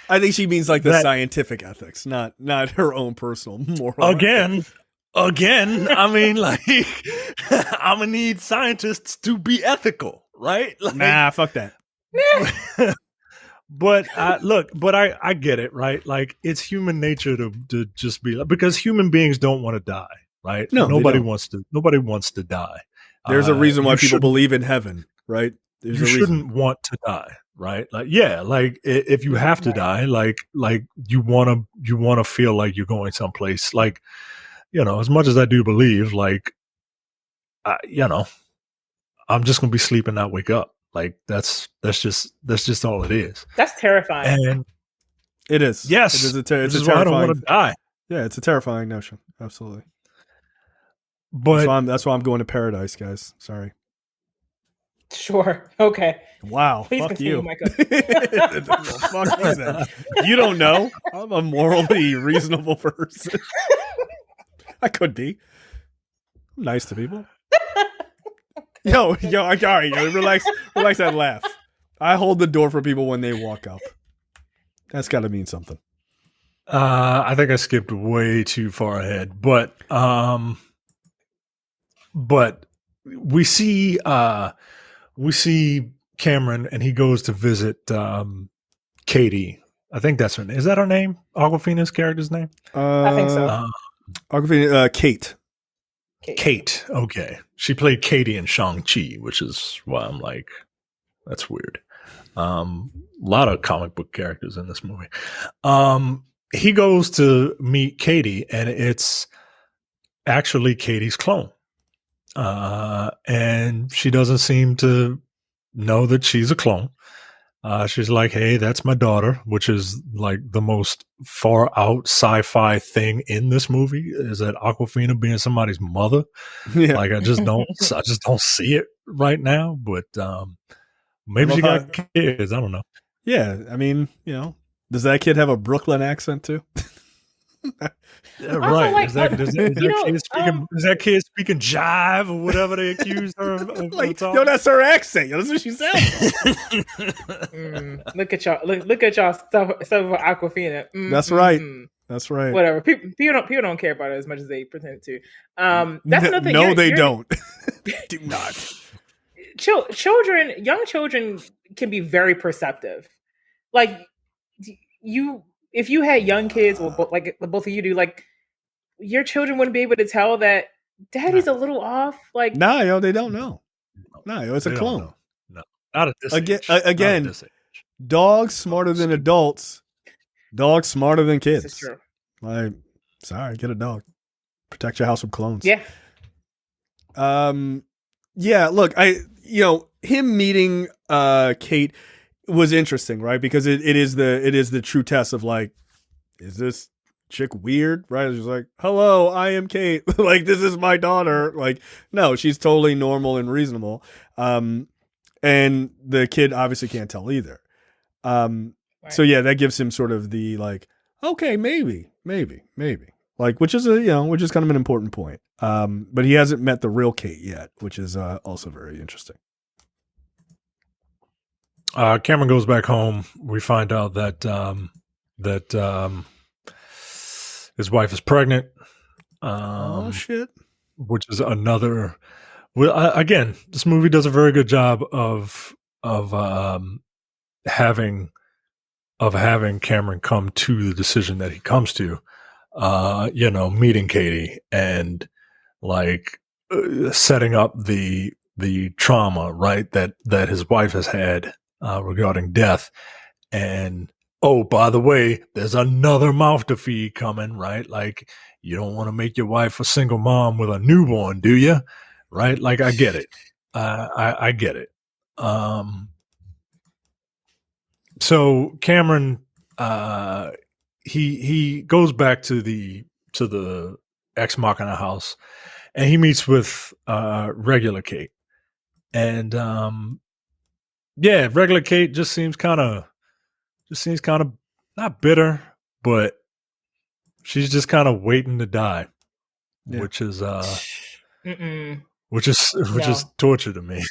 I think she means like the scientific ethics, not her own personal moral. Again, I mean, like, I'm gonna need scientists to be ethical, right? Like, nah, fuck that. But I get it, right? Like, it's human nature to just be like, because human beings don't want to die, right? No, nobody wants to die. There's a reason why people believe in heaven, right? You shouldn't want to die, right? Like, yeah, like if you have to die, like you want to feel like you're going someplace. Like, as much as I do believe, like, I'm just gonna be sleeping, not wake up. Like, that's just all it is. That's terrifying. And it is. Yes, it is it's this a is why I don't want to die. Yeah, it's a terrifying notion. Absolutely. But that's why I'm going to paradise, guys. Sorry. Sure. Okay. Wow. Please fuck continue, you. Micah. Fuck you then. You don't know. I'm a morally reasonable person. I could be. I'm nice to people. Yo, all right, relax that laugh. I hold the door for people when they walk up. That's got to mean something. I think I skipped way too far ahead, but we see Cameron and he goes to visit Katie. I think that's her name. Is that her name? Awkwafina's character's name? I think so. Awkwafina, Kate. Kate. Okay. She played Katie in Shang-Chi, which is why I'm like, that's weird. A lot of comic book characters in this movie. He goes to meet Katie, and it's actually Katie's clone. And she doesn't seem to know that she's a clone. She's like, "Hey, that's my daughter," which is like the most far out sci-fi thing in this movie, is that Awkwafina being somebody's mother. Yeah. Like, I just don't see it right now. But maybe she got kids. I don't know. Yeah, I mean, does that kid have a Brooklyn accent too? Yeah, right. Like, is that kid speaking jive or whatever they accuse her of like, yo, that's her accent. Yo, that's what she sounds like. Look at y'all stuff with Awkwafina. That's right. That's right. Whatever. People don't care about it as much as they pretend to. That's another thing. No, they don't. Do not. Young children can be very perceptive. Like, if you had young kids, like both of you do, like, your children wouldn't be able to tell that daddy's a little off. Like, nah, yo, they don't know. Nah, yo, it's a clone. No, not at this age. Again, this age. Dogs smarter than adults. Dogs smarter than kids. This is true. Like, sorry, get a dog. Protect your house from clones. Yeah. Yeah. Look, him meeting Kate was interesting, right? Because it is the true test of, like, is this chick weird, right? She's like, "Hello, I am Kate." Like, this is my daughter. Like, no, she's totally normal and reasonable. And the kid obviously can't tell either. Right. So yeah, that gives him sort of the, like, okay, maybe, like, which is kind of an important point. But he hasn't met the real Kate yet, which is also very interesting. Cameron goes back home. We find out that his wife is pregnant. Oh shit. Which is another. Well, again, this movie does a very good job of having Cameron come to the decision that he comes to. Meeting Katie and like setting up the trauma, right, that his wife has had regarding death. And oh, by the way, there's another mouth to feed coming, right? Like, you don't want to make your wife a single mom with a newborn, do you? Right? Like, I get it. I get it. So Cameron, he goes back to the Ex Machina house, and he meets with regular Kate, and regular Kate just seems kind of not bitter, but she's just kind of waiting to die, which is which is torture to me.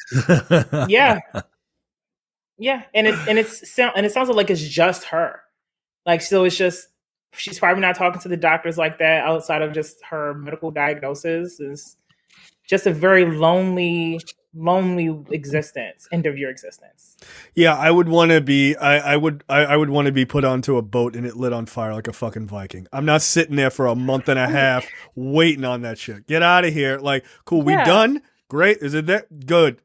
Yeah. Yeah, and it sounds like it's just her. Like, so it's just, she's probably not talking to the doctors like that outside of just her medical diagnosis. Is just a very lonely existence, end of your existence. Yeah, I would want to be. I would want to be put onto a boat and it lit on fire like a fucking Viking. I'm not sitting there for a month and a half waiting on that shit. Get out of here. Like, cool, we done? Great. Is it that good?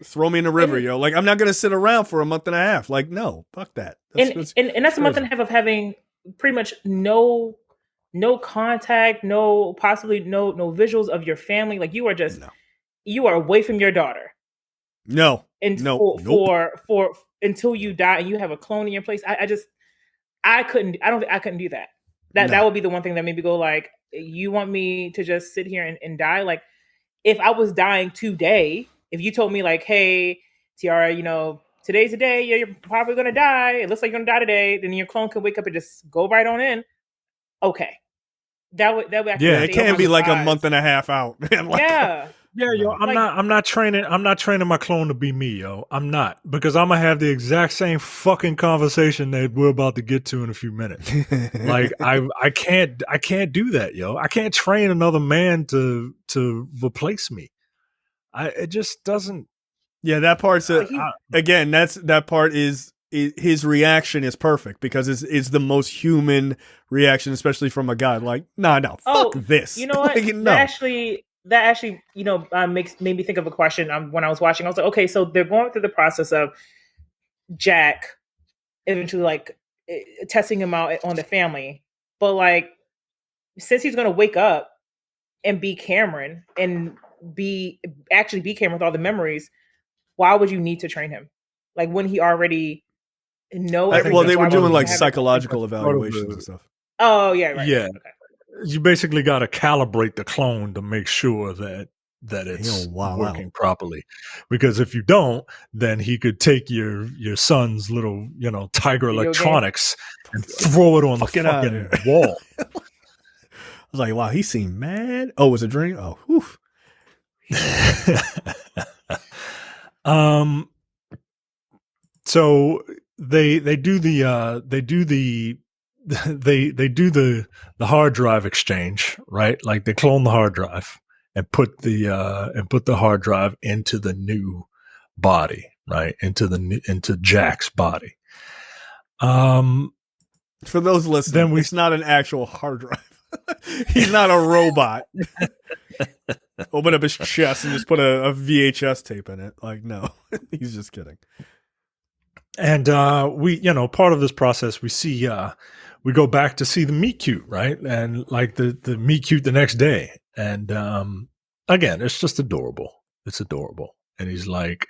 Throw me in the river, yo. Like, I'm not gonna sit around for a month and a half. Like, no, fuck that. That's a month and a half of having pretty much no contact, no visuals of your family. Like, you are just you are away from your daughter. No. And for until you die and you have a clone in your place. I couldn't do that. That would be the one thing that made me go like, you want me to just sit here and die? Like, if I was dying today, if you told me like, hey, Tiara, today's the day, you're probably gonna die. It looks like you're gonna die today. Then your clone could wake up and just go right on in. Okay, that would actually it can't be like a month and a half out. Like, yo, I'm not training my clone to be me, yo. I'm not, because I'm gonna have the exact same fucking conversation that we're about to get to in a few minutes. Like, I can't do that, yo. I can't train another man to replace me. It just doesn't. Yeah, that part's again. That part is his reaction is perfect because it's the most human reaction, especially from a guy. Like, fuck this. You know what? Like, no. That actually, made me think of a question. When I was watching, I was like, okay, so they're going through the process of Jack eventually like testing him out on the family, but like, since he's going to wake up and be Cameron and be Cameron with all the memories, why would you need to train him? Like, when he already know everything? Well, they were doing like psychological evaluations and stuff. Oh yeah, right. Yeah. Okay. You basically got to calibrate the clone to make sure that it's working properly. Because if you don't, then he could take your son's little, Tiger Electronics and throw it on the fucking wall. I was like, wow, he seemed mad. Oh, it was a dream? Oh, whew. So they do the hard drive exchange, right? Like, they clone the hard drive and put the hard drive into the new body, right? Into Jack's body. For those listening, it's not an actual hard drive. He's not a robot. Open up his chest and just put a VHS tape in it. Like, no, he's just kidding. And we, part of this process, we see we go back to see the meet cute, right? And like the meet cute the next day. And again, it's just adorable. It's adorable. And he's like,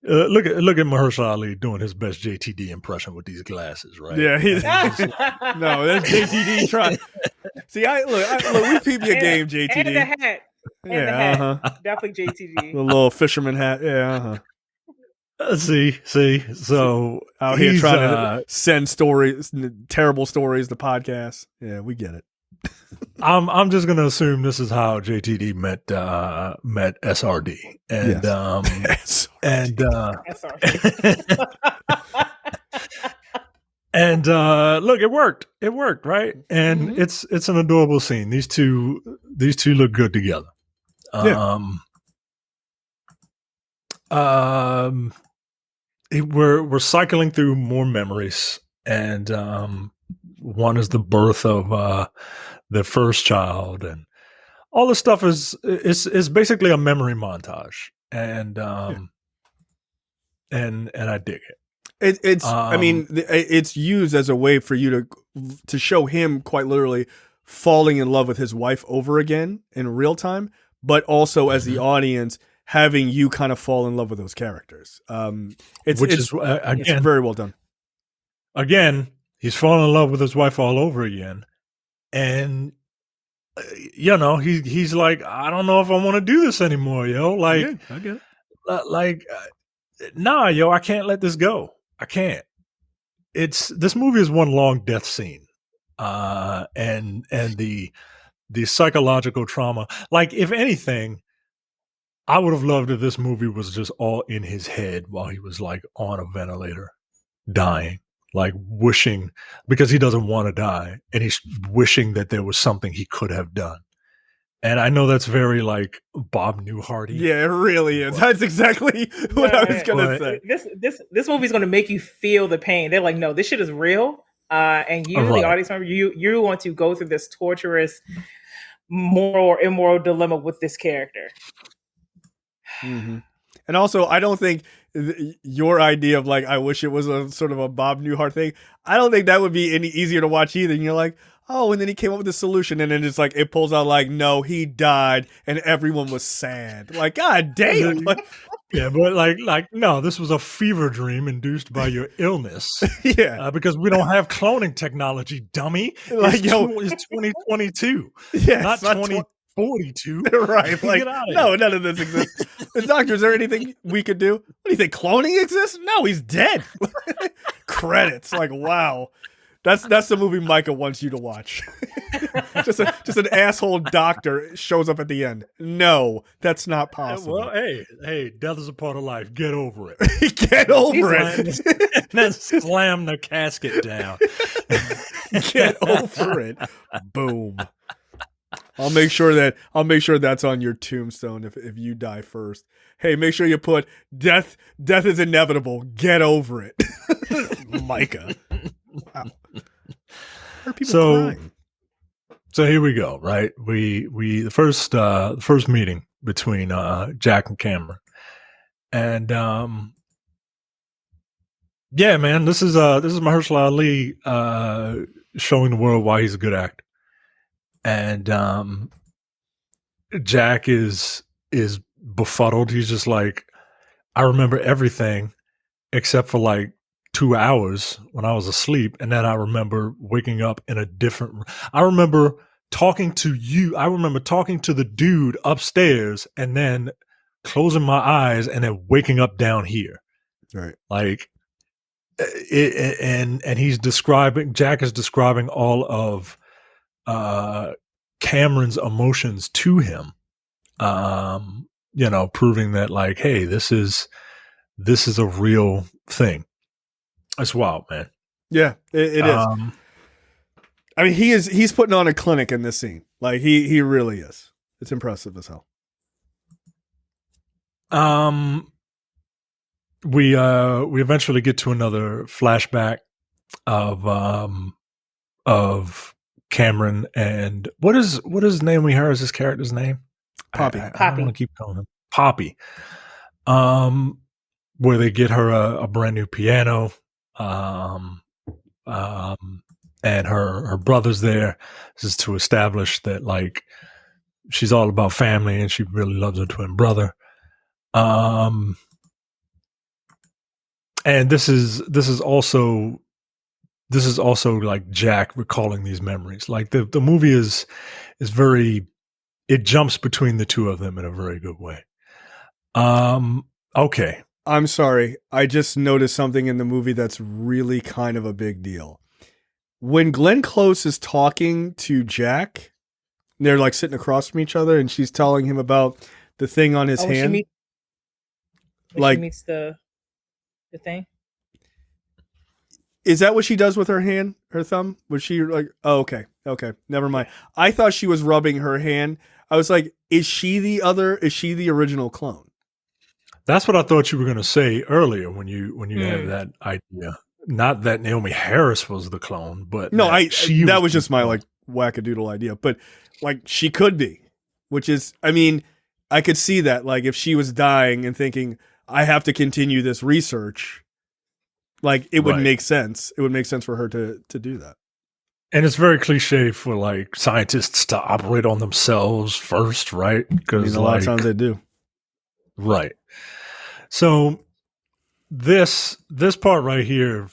look at Mahershala Ali doing his best JTD impression with these glasses, right? Yeah, no, that's JTD trying. See, look, we peep your game, JTD. And the hat. And the hat. Definitely JTD. The little fisherman hat. Yeah, See, so out here trying to send stories, terrible stories to podcasts. Yeah, we get it. I'm just gonna assume this is how JTD met SRD, and Yes. and Sorry. and look, it worked. It worked, right? And it's an adorable scene. These two look good together. Yeah. We're cycling through more memories, and one is the birth of their first child, and all this stuff is basically a memory montage, and and I dig it. It's I mean, it's used as a way for you to show him quite literally falling in love with his wife over again in real time, but also as the audience having you kind of fall in love with those characters. It's very well done. Again, he's falling in love with his wife all over again, and he's like, I don't know if I want to do this anymore, yo. Like, yeah, I get it. Nah, yo, I can't let this go. I can't. This movie is one long death scene, and the psychological trauma. Like, if anything, I would have loved if this movie was just all in his head while he was like on a ventilator, dying, like wishing, because he doesn't want to die, and he's wishing that there was something he could have done. And I know that's very like Bob Newharty. Yeah, it really is. That's exactly what I was gonna say. This movie's gonna make you feel the pain. They're like, no, this shit is real. And you, the audience member, you want to go through this torturous moral or immoral dilemma with this character. Mm-hmm. And also, I don't think your idea of like, I wish it was a sort of a Bob Newhart thing, I don't think that would be any easier to watch either. And you're like, oh, and then he came up with a solution, and then it's like it pulls out like, no, he died, and everyone was sad. Like, god damn. Yeah, but like no, this was a fever dream induced by your illness. Yeah, because we don't have cloning technology, dummy. Like, it's 2022, not 2042. Right? Like, no, none of this exists. The doctor, is there anything we could do? What do you think? Cloning exists? No, he's dead. Credits. Like, wow. That's the movie Micah wants you to watch. just an asshole doctor shows up at the end. No, that's not possible. Well, hey, death is a part of life. Get over it. Get over it. Then slam the casket down. Get over it. Boom. I'll make sure that's on your tombstone if you die first. Hey, make sure you put death is inevitable. Get over it. Micah. Wow. So here we go, right? We the first meeting between Jack and Cameron. And yeah, man, this is Mahershala Ali showing the world why he's a good actor. And Jack is befuddled. He's just like, I remember everything except for like 2 hours when I was asleep, and then I remember waking up in a different. I remember talking to you. I remember talking to the dude upstairs, and then closing my eyes, and then waking up down here. Right, like and he's describing. Jack is describing all of Cameron's emotions to him. Proving that like, hey, this is a real thing. It's wild, man. Yeah, it is. I mean, he's putting on a clinic in this scene. Like he really is. It's impressive as hell. We eventually get to another flashback of Cameron and what is Naomie Harris' character's name? Poppy. I don't want to keep calling him Poppy. Where they get her a brand new piano. And her brother's there. This is to establish that like she's all about family and she really loves her twin brother. And this is also like Jack recalling these memories. Like the movie is very, it jumps between the two of them in a very good way. Okay. I'm sorry. I just noticed something in the movie that's really kind of a big deal. when Glenn Close is talking to Jack, they're like sitting across from each other, and she's telling him about the thing on his when hand. she meets the thing. Is that what she does with her hand, her thumb? Was she like, oh, okay, never mind. I thought she was rubbing her hand. I was like, is she the original clone? That's what I thought you were going to say earlier when you had that idea. Not that Naomie Harris was the clone, but no, that was just my clone. like wackadoodle idea. But like she could be, which is, I mean, I could see that. Like if she was dying and thinking, I have to continue this research, like it would make sense. It would make sense for her to do that. And it's very cliche for like scientists to operate on themselves first, right? Because a lot of times they do. Right. So this part right here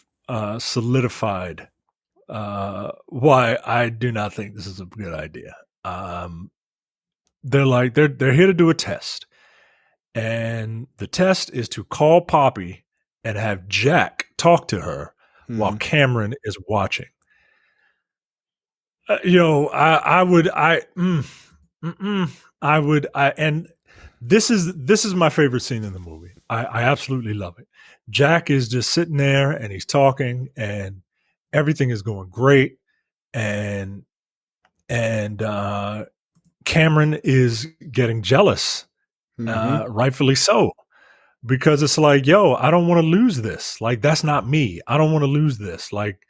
solidified why I do not think this is a good idea. They're here to do a test, and the test is to call Poppy and have Jack talk to her while Cameron is watching. And this is my favorite scene in the movie. I absolutely love it. Jack is just sitting there and he's talking and everything is going great. And Cameron is getting jealous, rightfully so, because it's like, yo, I don't want to lose this. Like, that's not me. I don't want to lose this. Like,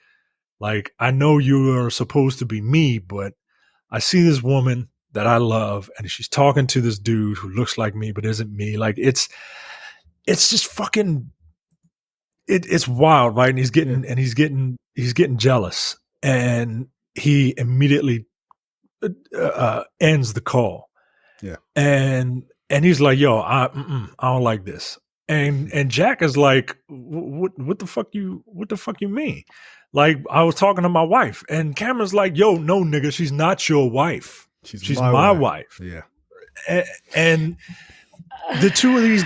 I know you are supposed to be me, but I see this woman that I love and she's talking to this dude who looks like me, but isn't me. Like it's just fucking, it's wild, right? And he's getting jealous, and he immediately ends the call. Yeah. And he's like, yo, I don't like this. And Jack is like, what the fuck you mean? Like, I was talking to my wife, and Cameron's like, yo, no, nigga, she's not your wife. She's my wife. Yeah. And the two of these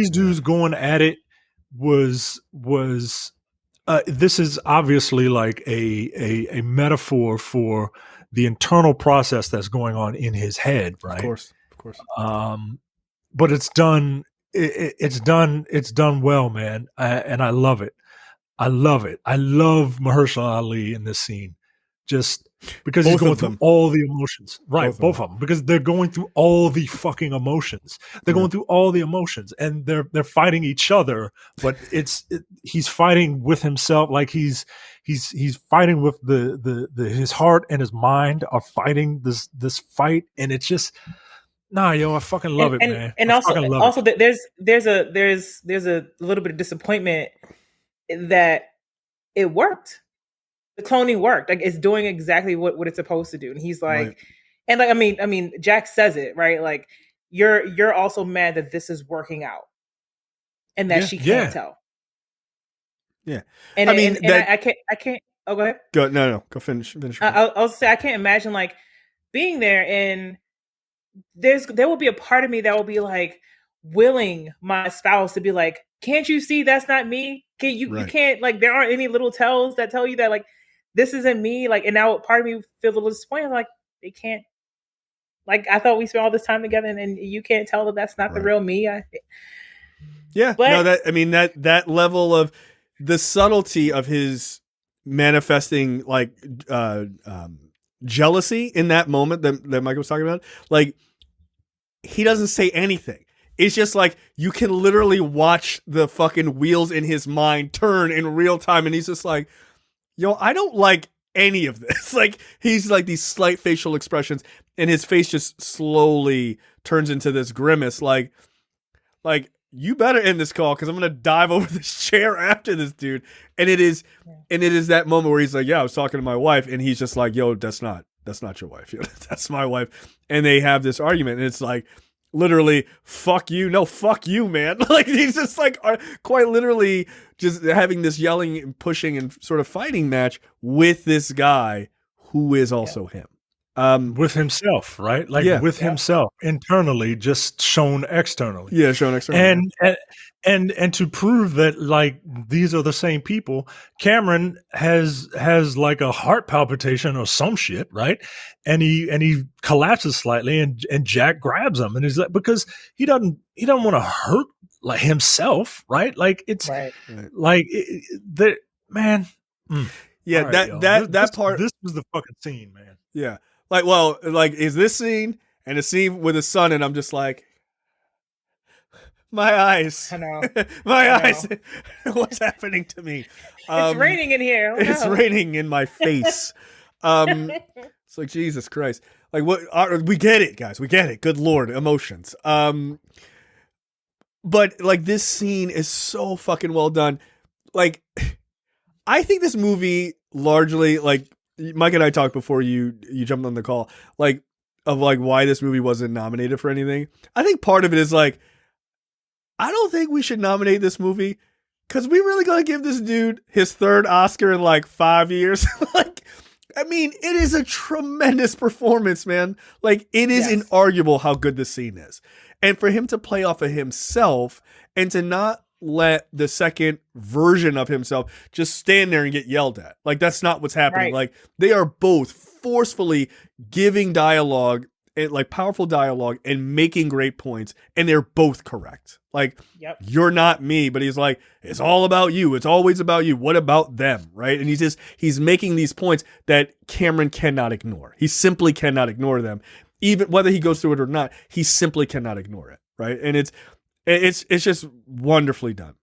dudes going at it was this is obviously like a metaphor for the internal process that's going on in his head, right? Of course. But it's done well, man. And I love it. I love Mahershala Ali in this scene, just because he's going through all the emotions. Right, both of them, because they're going through all the fucking emotions. They're going through all the emotions, and they're fighting each other. But he's fighting with himself, like he's fighting with the his heart and his mind are fighting this fight, and it's just. Nah, yo, I fucking love it, man. And also there's a little bit of disappointment that it worked. The cloning worked. Like, it's doing exactly what it's supposed to do. And he's like, right. And like, I mean, Jack says it, right? Like, you're also mad that this is working out, and that she can't tell. Yeah, and I can't. Oh, go ahead. No, go finish. I'll say I can't imagine like being there, and there will be a part of me that will be like willing my spouse to be like, can't you see that's not me? You can't, like, there aren't any little tells that tell you that like this isn't me. Like, and now part of me feels a little disappointed. Like, they can't. Like, I thought we spent all this time together, and you can't tell that that's not the real me. That level of the subtlety of his manifesting like jealousy in that moment that Mike was talking about, like, he doesn't say anything. It's just like you can literally watch the fucking wheels in his mind turn in real time, and he's just like, yo, I don't like any of this. Like, he's like these slight facial expressions, and his face just slowly turns into this grimace, like you better end this call because I'm gonna dive over this chair after this dude. And it is that moment where he's like, yeah, I was talking to my wife, and he's just like, yo, that's not your wife. That's my wife. And they have this argument, and it's like, literally, fuck you. No, fuck you, man. Like, he's just like quite literally just having this yelling and pushing and sort of fighting match with this guy who is also him. With himself, right? Like with himself internally, just shown externally. Yeah, shown externally. And to prove that like these are the same people, Cameron has like a heart palpitation or some shit, right? And he collapses slightly, and Jack grabs him, and he's like, because he doesn't want to hurt like himself, right? Like it's like the man. Yeah, right, that part. This was the fucking scene, man. Yeah, like, well, like, is this scene and a scene with his son, and I'm just like, my eyes. I know. My eyes. What's happening to me? It's raining in here. Oh, it's raining in my face. It's like, Jesus Christ. Like, what? We get it, guys. We get it. Good Lord, emotions. But like, this scene is so fucking well done. Like, I think this movie largely, like, Mike and I talked before you jumped on the call, like, of like why this movie wasn't nominated for anything. I think part of it is like, I don't think we should nominate this movie because we really gonna give this dude his third Oscar in like 5 years. Like, I mean, it is a tremendous performance, man. Like, it is inarguable how good this scene is. And for him to play off of himself and to not let the second version of himself just stand there and get yelled at. Like, that's not what's happening. Like, they are both forcefully giving dialogue, and like powerful dialogue, and making great points, and they're both correct. Like, you're not me, but he's like, it's all about you. It's always about you. What about them, right? And he's making these points that Cameron cannot ignore. He simply cannot ignore them, even whether he goes through it or not. He simply cannot ignore it, right? And it's just wonderfully done.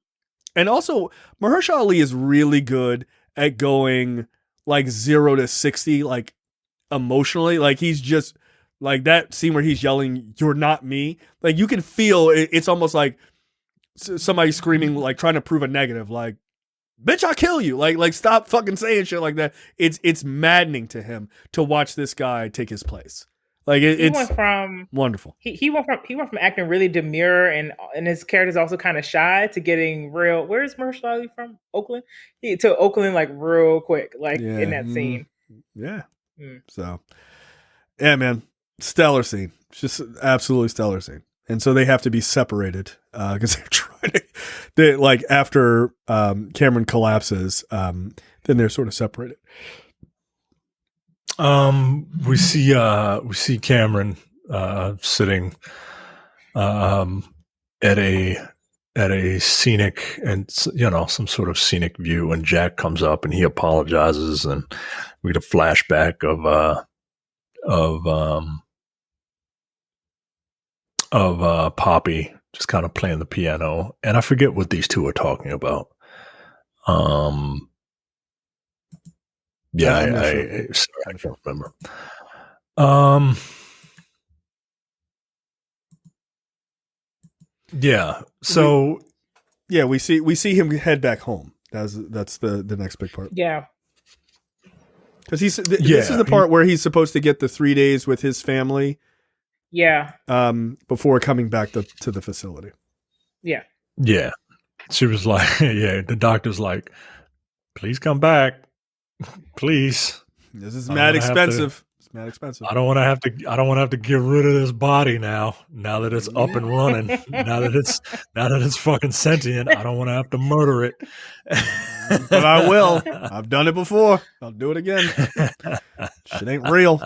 And also, Mahershala Ali is really good at going like 0 to 60, like emotionally. Like, he's just like that scene where he's yelling, "You're not me." Like, you can feel it's almost like somebody screaming, like trying to prove a negative, like, "Bitch, I'll kill you." Like stop fucking saying shit like that. It's maddening to him to watch this guy take his place. Like, it's went from wonderful. He went from acting really demure and his character's also kind of shy to getting real. Where's Mahershala Ali from? Oakland. He to Oakland like real quick, like in that scene. Yeah. So, yeah, man, stellar scene. Just absolutely stellar scene. And so they have to be separated because they're trying to. They like after Cameron collapses, then they're sort of separated. We see Cameron sitting at a scenic and some sort of scenic view, and Jack comes up and he apologizes, and we get a flashback of Poppy just kind of playing the piano, and I forget what these two are talking about. Yeah, I can't remember. Yeah. So, we see him head back home. That's the next big part. Yeah. Because this is the part where he's supposed to get the 3 days with his family. Yeah. Before coming back to the facility. Yeah. Yeah. She was like, the doctor's like, please come back. Please. This is mad expensive. It's mad expensive. I don't want to have to get rid of this body now that it's up and running. now that it's fucking sentient. I don't want to have to murder it. But I will. I've done it before. I'll do it again. Shit ain't real.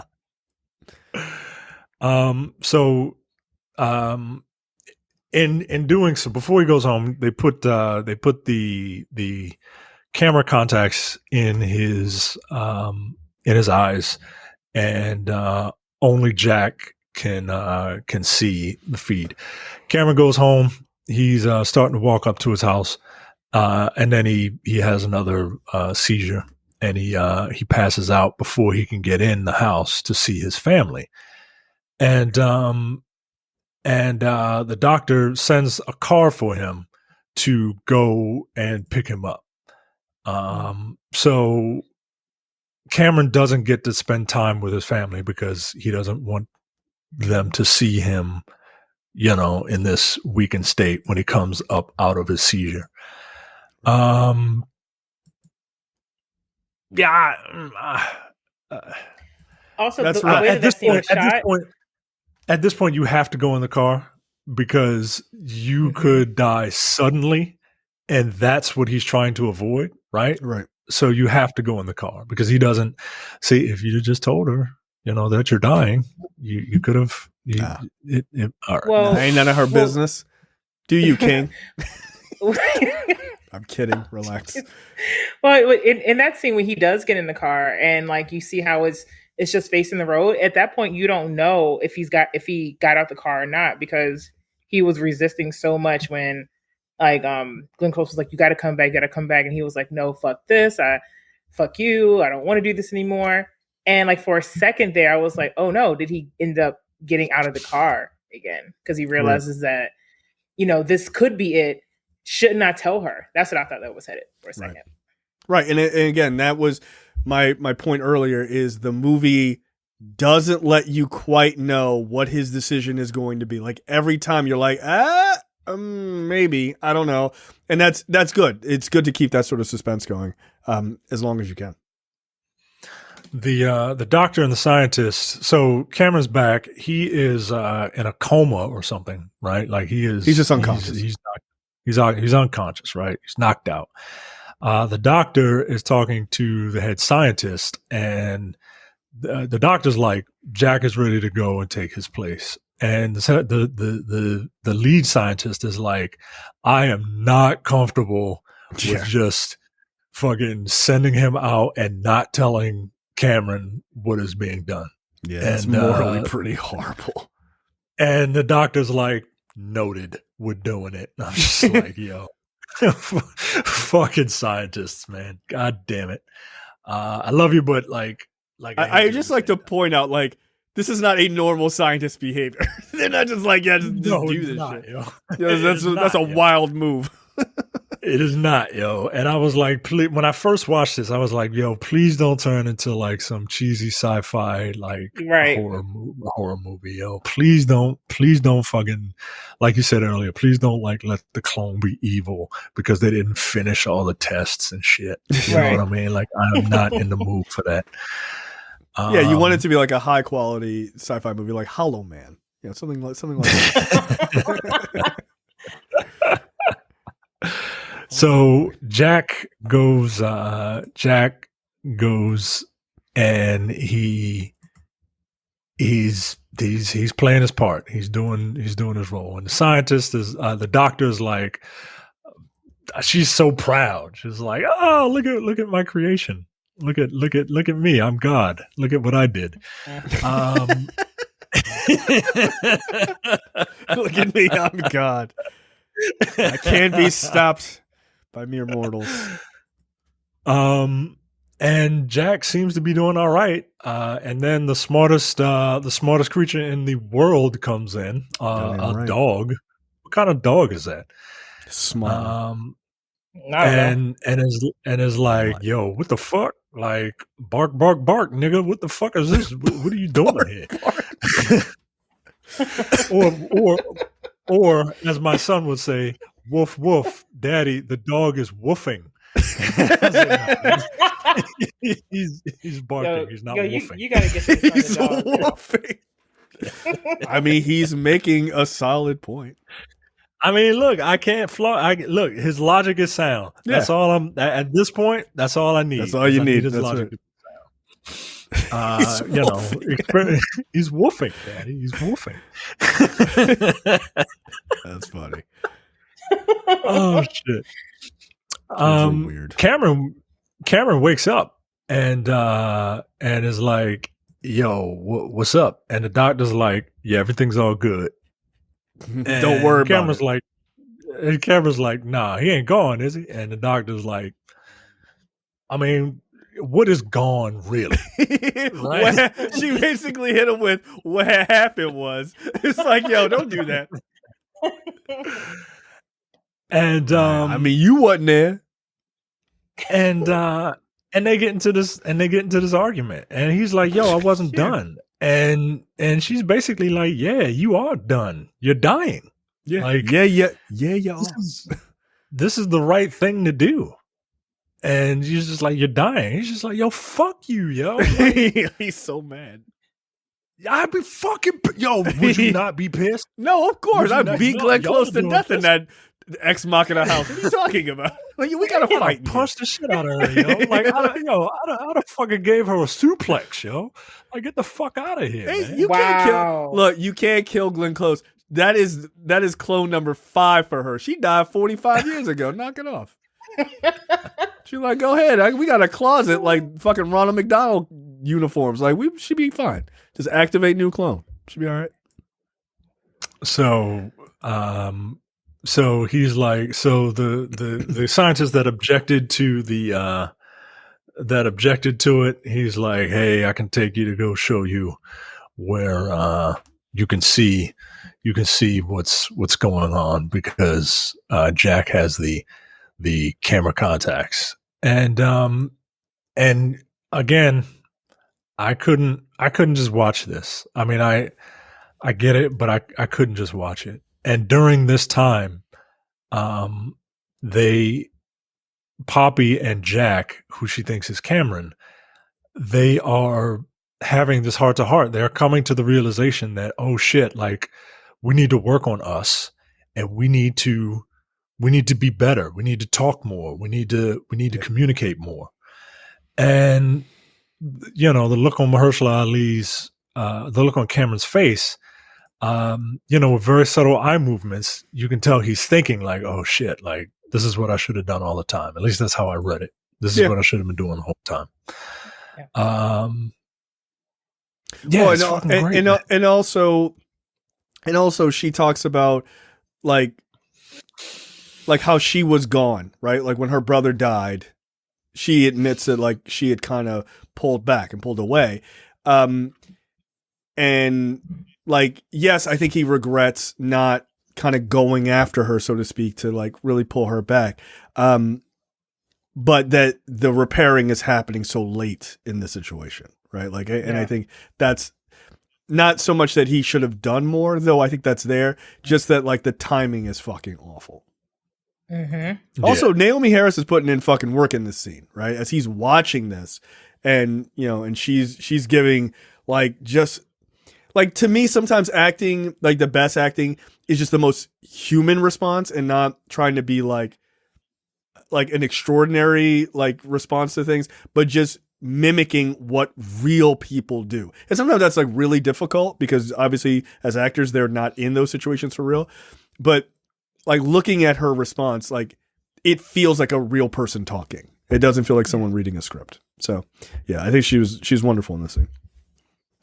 In doing so, before he goes home, they put the camera contacts in his eyes, and only Jack can see the feed. Cameron goes home. He's starting to walk up to his house, and then he has another seizure, and he passes out before he can get in the house to see his family. And the doctor sends a car for him to go and pick him up. So Cameron doesn't get to spend time with his family because he doesn't want them to see him, in this weakened state when he comes up out of his seizure. Also, That's the right. way that that scene was shot. At this point, you have to go in the car because you could die suddenly, and that's what he's trying to avoid, right? Right. So you have to go in the car because he doesn't see. If you just told her, that you're dying, you could have. All right. Well, Ain't none of her business. Do you, King? I'm kidding. Relax. Well, in that scene when he does get in the car and like you see how it's just facing the road. At that point, you don't know if he got out the car or not because he was resisting so much when like Glenn Close was like, "You got to come back, and he was like, "No, fuck this, fuck you, I don't want to do this anymore." And like for a second there, I was like, "Oh no, did he end up getting out of the car again?" Because he realizes that this could be it. Should not tell her. That's what I thought that was headed for a second. Right. And again, that was my point earlier is the movie doesn't let you quite know what his decision is going to be. Like every time you're like, maybe, I don't know. And that's good. It's good to keep that sort of suspense going as long as you can. The doctor and the scientist. So Cameron's back. He is in a coma or something, right? Like he's just unconscious. He's unconscious, right? He's knocked out. The doctor is talking to the head scientist, and the doctor's like, Jack is ready to go and take his place. And the lead scientist is like, I am not comfortable with just fucking sending him out and not telling Cameron what is being done. Yeah, it's morally pretty horrible. And the doctor's like, noted, we're doing it. And I'm just like, yo, fucking scientists, man. God damn it. I love you, but like I just like to point out, like, this is not a normal scientist behavior. They're not just like, just do this shit. That's a wild move. It is not, yo. And I was like, please, when I first watched this, I was like, yo, please don't turn into like some cheesy sci-fi like horror movie, yo. Please don't fucking, like you said earlier, please don't like let the clone be evil because they didn't finish all the tests and shit. You know what I mean? Like I'm not in the mood for that. Yeah, you want it to be like a high quality sci-fi movie, like Hollow Man, something like that. So Jack goes, and he's playing his part. He's doing his role. And the scientist is, the doctor's like, she's so proud. She's like, oh, look at my creation. Look at me. I'm God. Look at what I did. Look at me. I'm God. I can't be stopped by mere mortals. And Jack seems to be doing all right. And then the smartest creature in the world comes in. A dog. What kind of dog is that? Smart. And is like, yo, what the fuck? Like, bark, bark, bark, nigga. What the fuck is this? What are you doing here? Or as my son would say, woof, woof, daddy, the dog is woofing. he's barking. He's not woofing. You gotta get this on the dog. Woofing. I mean, he's making a solid point. I mean, look, I can't look, his logic is sound. Yeah. That's all at this point, that's all I need. That's all you need. His that's logic it. He's woofing, Daddy. He's woofing. That's funny. Oh shit. Weird. Cameron wakes up and is like, yo, what's up? And the doctor's like, yeah, everything's all good. Don't worry about it. Cameron's like, nah, he ain't gone, is he? And the doctor's like, I mean, what is gone really? Right? She basically hit him with what happened was. It's like, yo, don't do that. And I mean, you wasn't there. And they get into this argument, and he's like, yo, I wasn't done. And she's basically like, yeah, you are done. You're dying. Yeah. Like, yeah. You are. This is the right thing to do. And you're just like, you're dying. He's just like, yo, fuck you, yo. Like, He's so mad. I'd be fucking, yo, would you not be pissed? No, of course. I not- beat no, Glenn y'all close are to doing death in this. that Ex Machina house. What are you talking about? Like, we gotta Yeah, fight. punch the shit out of her, yo. Like, I'd have fucking gave her a suplex, yo. Like, get the fuck out of here, Hey, man. you can't kill. Wow. Look, you can't kill Glenn Close. That is clone number 5 for her. She died 45 years ago. Knock it off. She's like, go ahead. We got a closet like fucking Ronald McDonald uniforms. Like, we should be fine. Just activate new clone. Should be all right. So, so he's like, so the scientist that objected to it, he's like, hey, I can take you to go show you where you can see what's going on, because Jack has the camera contacts, and again, I couldn't just watch this. I mean, I get it, but I couldn't just watch it. And during this time, Poppy and Jack, who she thinks is Cameron, they are having this heart to heart. They're coming to the realization that, oh shit, like, we need to work on us, and we need to be better. We need to talk more. We need to communicate more. And the look on Mahershala Ali's, the look on Cameron's face, with very subtle eye movements, you can tell he's thinking like, oh shit, like, this is what I should have done all the time. At least that's how I read it. This is what I should have been doing the whole time. Yeah. It's fucking great, and also she talks about like how she was gone, right? Like when her brother died, she admits that like she had kind of pulled back and pulled away. And like, yes, I think he regrets not kind of going after her, so to speak, to like really pull her back. But that the repairing is happening so late in the situation, right? Like, and I think that's not so much that he should have done more, though I think that's there, just that like the timing is fucking awful. Mm-hmm. Also, Naomie Harris is putting in fucking work in this scene, right? As he's watching this, and and she's giving like, just like, to me, sometimes acting, like the best acting is just the most human response, and not trying to be like an extraordinary like response to things, but just mimicking what real people do. And sometimes that's like really difficult, because obviously as actors, they're not in those situations for real. But like looking at her response, like it feels like a real person talking. It doesn't feel like someone reading a script. So yeah, I think she's wonderful in this thing.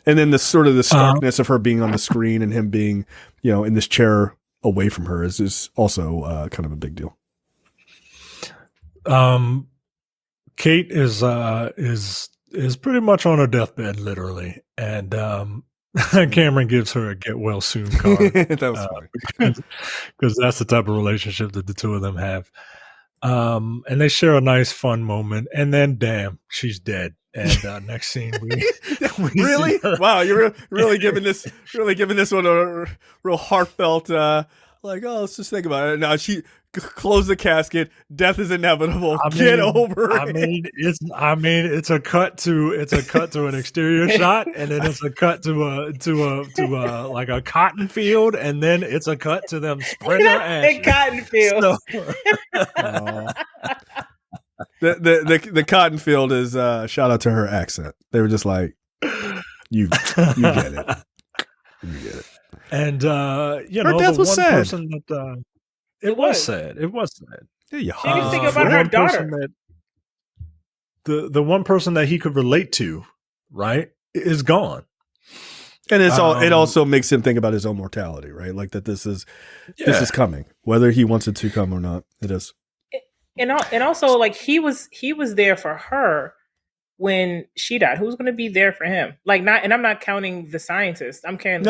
And then the sort of the starkness of her being on the screen and him being, in this chair away from her is also kind of a big deal. Kate is pretty much on her deathbed, literally, and Cameron gives her a get well soon card. That was funny. Because that's the type of relationship that the two of them have. And they share a nice, fun moment, and then, damn, she's dead. And next scene, we really? Wow, you're really giving this one a real heartfelt. Like, oh, let's just think about it. Now she close the casket. Death is inevitable. Get over it. It's a cut to an exterior shot, and then it's a cut to like a cotton field, and then it's a cut to them spreading their ashes. A cotton field. So, the cotton field is shout out to her accent. They were just like, you get it. You get it. And her death was sad. Person that, it was sad. It was sad. Yeah, you She didn't think about her daughter. The one person that he could relate to, right, is gone. And it also makes him think about his own mortality, right? Like that this is coming, whether he wants it to come or not. It is. And also, like, he was there for her when she died. Who's going to be there for him? Like, not, and I'm not counting the scientist. I'm counting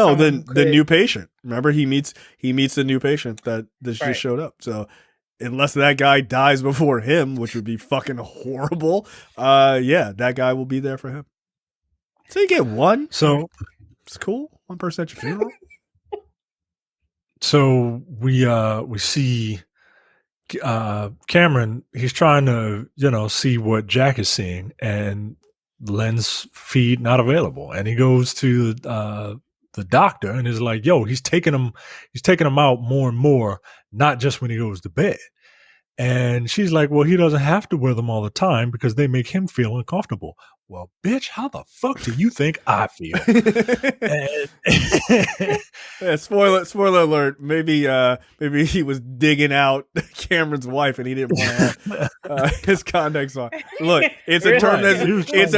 the new patient. Remember, he meets the new patient that just showed up. So unless that guy dies before him, which would be fucking horrible, that guy will be there for him. So you get one. So it's cool. One person at your funeral. So we see Cameron, he's trying to, see what Jack is seeing, and lens feed not available. And he goes to the doctor and is like, "Yo, he's taking him out more and more, not just when he goes to bed." And she's like, "Well, he doesn't have to wear them all the time because they make him feel uncomfortable." Well, bitch, how the fuck do you think I feel? Yeah, spoiler alert. Maybe he was digging out Cameron's wife and he didn't want his contacts on. Look, it's a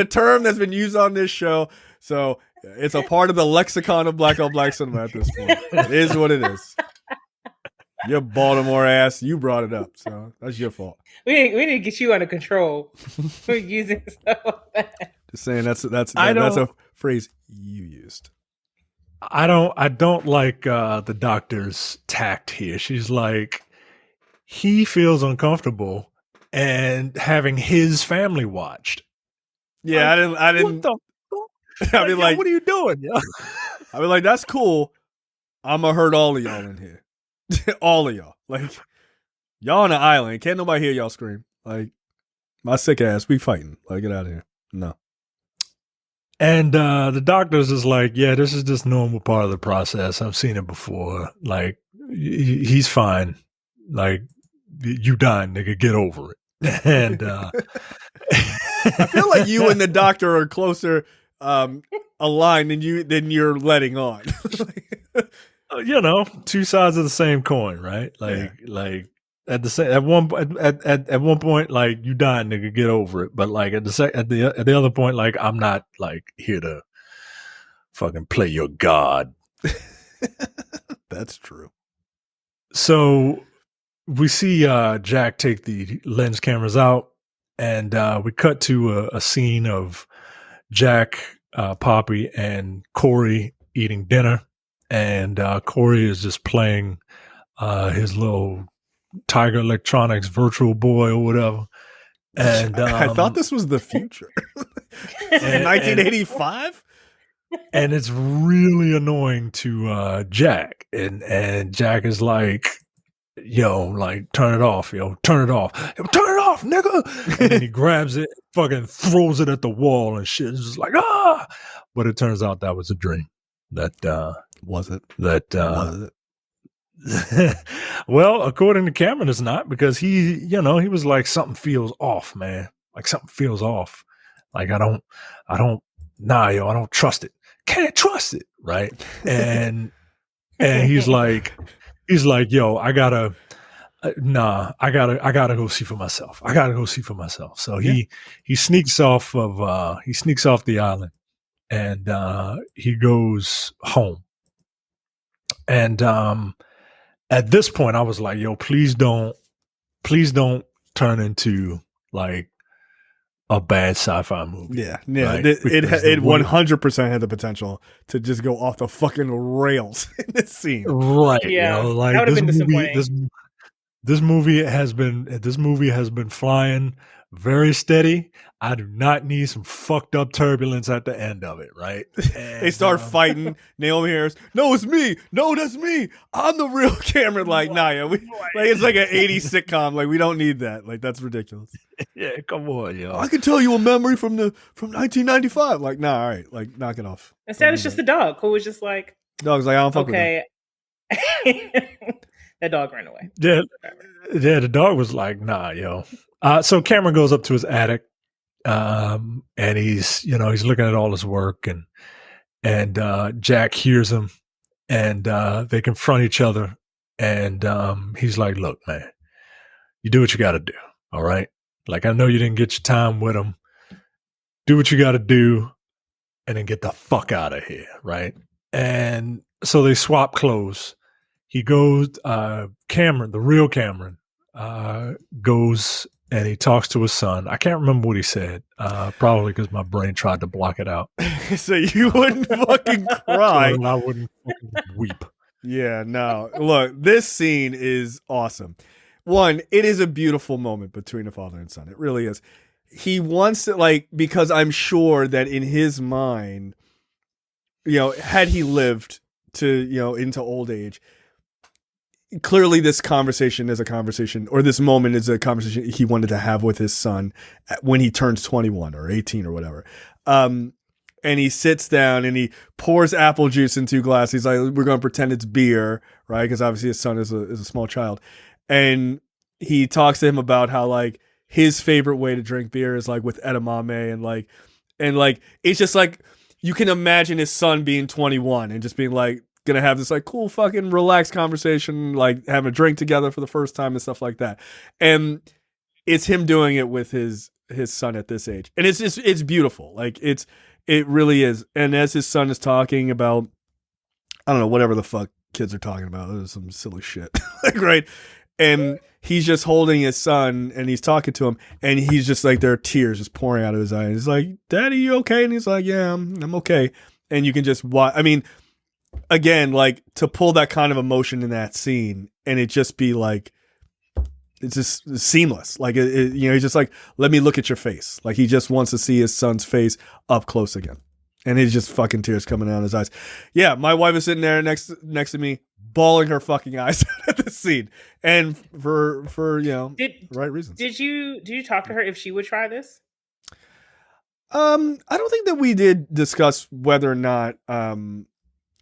term that's been used on this show, so it's a part of the lexicon of black on black cinema at this point. It is what it is. Your Baltimore ass, you brought it up, so that's your fault. We need to get you under control for using stuff like that. Just saying that's a phrase you used. I don't like the doctor's tact here. She's like, he feels uncomfortable and having his family watched. Yeah, like, I didn't. What the fuck? I mean, like, what are you doing? Yo? I mean, like, that's cool. I'm gonna hurt all of y'all in here. All of y'all. Like, y'all on an island. Can't nobody hear y'all scream. Like, my sick ass, we fighting. Like, get out of here. No. And the doctor's is like, yeah, this is just normal part of the process. I've seen it before. Like, he's fine. Like, you dying, nigga, get over it. And I feel like you and the doctor are closer aligned than you're letting on. Two sides of the same coin, right? Like at one point, like, you dying, nigga, get over it. But like at the other point, like, I'm not like here to fucking play your god. That's true. So we see Jack take the lens cameras out, and we cut to a scene of Jack, Poppy, and Corey eating dinner. And Corey is just playing his little Tiger Electronics Virtual Boy or whatever. And I thought this was the future. In 1985? And it's really annoying to Jack. And Jack is like, yo, like, turn it off, yo, turn it off. Yo, turn it off, nigga. And then he grabs it, fucking throws it at the wall and shit. It's just like, ah. But it turns out that was a dream. That was it? That was it? Well, according to Cameron, it's not, because he was like, something feels off, man. Like, something feels off. Like, I don't, yo, I don't trust it. Can't trust it, right? And he's like, yo, I gotta go see for myself. So he sneaks off the island, and he goes home. And at this point, I was like, yo, please don't turn into like a bad sci-fi movie. Yeah. Right? It 100% had the potential to just go off the fucking rails in this scene. Right. Yeah. Like, that would have been disappointing. This movie has been flying very steady. I do not need some fucked up turbulence at the end of it, right? And, they start fighting. Naomie Harris, no, it's me. No, that's me. I'm the real Cameron. Like, nah, yeah, it's like an 80s sitcom. Like, we don't need that. Like, that's ridiculous. Yeah, come on, yo. I can tell you a memory from 1995. Like, nah, all right, like, knock it off. Instead, it's just the dog who was just like, dog's like, I don't fuck with him. That dog ran away. Yeah, the dog was like, nah, yo. So Cameron goes up to his attic, and he's looking at all his work, and Jack hears him, and they confront each other, and he's like, look, man, you do what you got to do, all right? Like, I know you didn't get your time with him. Do what you got to do, and then get the fuck out of here, right? And so they swap clothes. He goes, Cameron, the real Cameron, goes and he talks to his son. I can't remember what he said, probably because my brain tried to block it out. So you wouldn't fucking cry. I wouldn't fucking weep. Yeah, no. Look, this scene is awesome. One, it is a beautiful moment between a father and son. It really is. He wants to, like, because I'm sure that in his mind, had he lived to, into old age, clearly this conversation is a conversation, or this moment is a conversation he wanted to have with his son when he turns 21 or 18 or whatever. And he sits down and he pours apple juice into a glass. He's like, we're going to pretend it's beer, right? Because obviously his son is a small child. And he talks to him about how like his favorite way to drink beer is like with edamame, and like it's just like you can imagine his son being 21 and just being like gonna have this like cool fucking relaxed conversation, like having a drink together for the first time and stuff like that. And it's him doing it with his son at this age, and it's beautiful. Like it really is. And as his son is talking about, I don't know, whatever the fuck kids are talking about, it was some silly shit, like, right? And he's just holding his son and he's talking to him, and he's just like, there are tears just pouring out of his eyes. He's like, Daddy, you okay? And he's like, yeah, I'm okay. And you can just watch. I mean, again, like to pull that kind of emotion in that scene and it just be like, it's just seamless. Like, he's just like, let me look at your face. Like he just wants to see his son's face up close again. And he's just fucking tears coming out of his eyes. Yeah, my wife is sitting there next to me, bawling her fucking eyes out at the scene, and for right reasons. Did you talk to her if she would try this? I don't think that we did discuss whether or not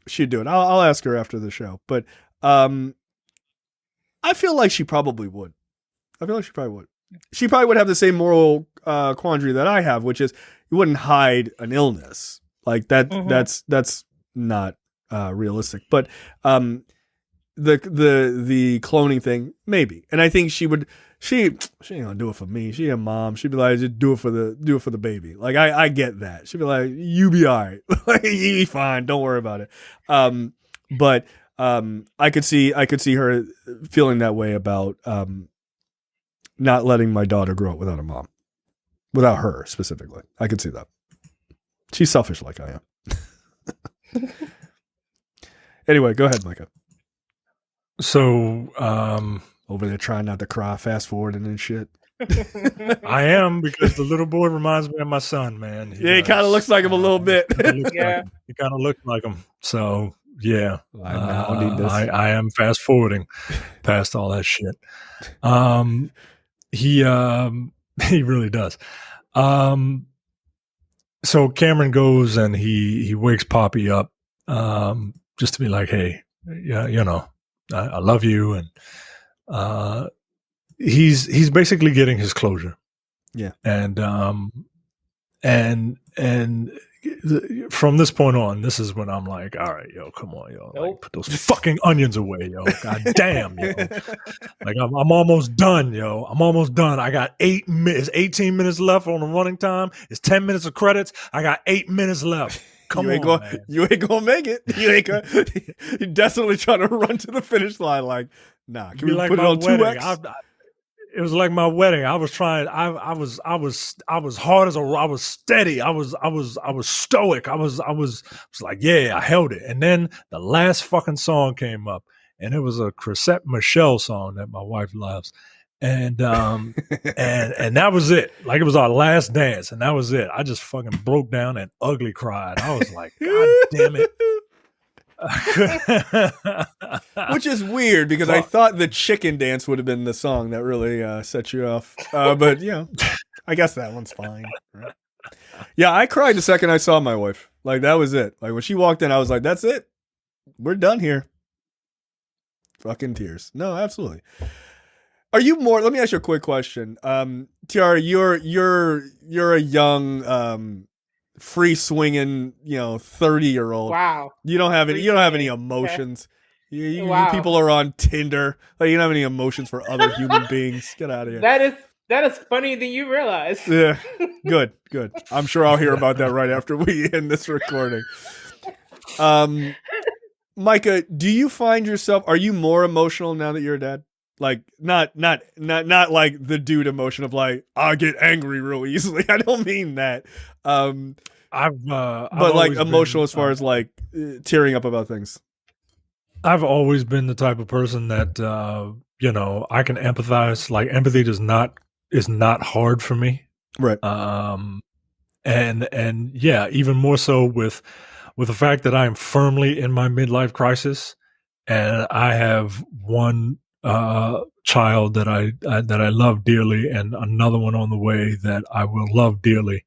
she'd do it. I'll ask her after the show, but I feel like she probably would. She probably would have the same moral quandary that I have, which is you wouldn't hide an illness like that. Mm-hmm. That's not realistic. But the cloning thing, maybe. And I think she would. She ain't gonna do it for me. She a mom. She'd be like, just do it for the baby. Like I get that. She'd be like, you be all right. Like you be fine. Don't worry about it. But I could see her feeling that way about not letting my daughter grow up without a mom, without her specifically. I could see that. She's selfish like I am. Anyway, go ahead, Micah. So, over there trying not to cry, fast forwarding and shit. I am, because the little boy reminds me of my son, man. He kind of looks like him a little bit. He kind of looks like him. So yeah, I am fast forwarding past all that shit. He really does. So Cameron goes and he wakes Poppy up, just to be like, hey, yeah, I love you, and he's basically getting his closure. Yeah, and from this point on, this is when I'm like, all right, yo, come on, yo, like, put those fucking onions away, yo. God damn, yo. Like I'm almost done, yo. I'm almost done. I got 18 minutes left on the running time. It's 10 minutes of credits. I got 8 minutes left. Come on, man. You ain't gonna make it. You're definitely trying to run to the finish line. Like, nah, can we like put it on 2X? It was like my wedding. I was trying. I was hard as I was steady. I was stoic. I was like, yeah, I held it. And then the last fucking song came up, and it was a Chrisette Michele song that my wife loves. And and that was it. Like, it was our last dance, and that was it. I just fucking broke down and ugly cried. I was like, God damn it. Which is weird, because I thought the chicken dance would have been the song that really set you off. But I guess that one's fine. Right? Yeah, I cried the second I saw my wife. Like, that was it. Like, when she walked in, I was like, that's it. We're done here. Fucking tears. No, absolutely. Are you more? Let me ask you a quick question. Tiara, you're a young free swinging, 30-year-old. Wow. You don't have any emotions. Okay. You people are on Tinder. Like, you don't have any emotions for other human beings. Get out of here. That is funnier than you realize. Yeah. Good. I'm sure I'll hear about that right after we end this recording. Micah, do you find yourself, are you more emotional now that you're a dad? Like, not like the dude emotion of like, I get angry real easily. I don't mean that. I've like emotional as far as like tearing up about things. I've always been the type of person that I can empathize. Like, empathy is not hard for me, right? And yeah, even more so with the fact that I am firmly in my midlife crisis. and I have one child that I love dearly, and another one on the way that I will love dearly.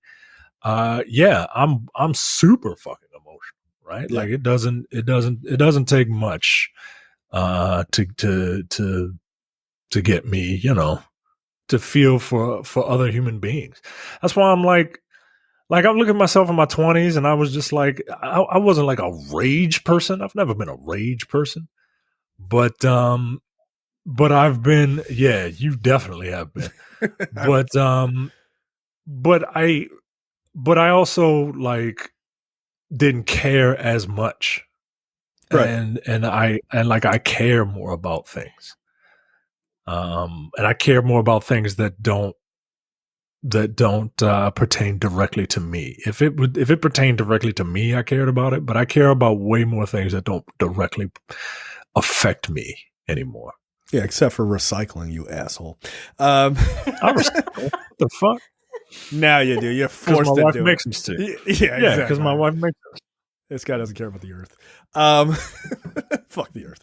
Yeah, I'm super fucking emotional, right? Yeah. Like it doesn't take much to get me, to feel for other human beings. That's why I'm like I'm looking at myself in my 20s, and I was just like, I wasn't like a rage person. I've never been a rage person, but I've been, yeah, you definitely have been. But I also like didn't care as much, Right. and I care more about things. And I care more about things that don't pertain directly to me. If it pertained directly to me, I cared about it, but I care about way more things that don't directly affect me anymore. Yeah, except for recycling, you asshole. I recycle. What the fuck? Now you do. You're Because forced my to wife do makes it. us to. Yeah, Yeah, exactly. because my wife makes us. This guy doesn't care about the earth. Fuck the earth.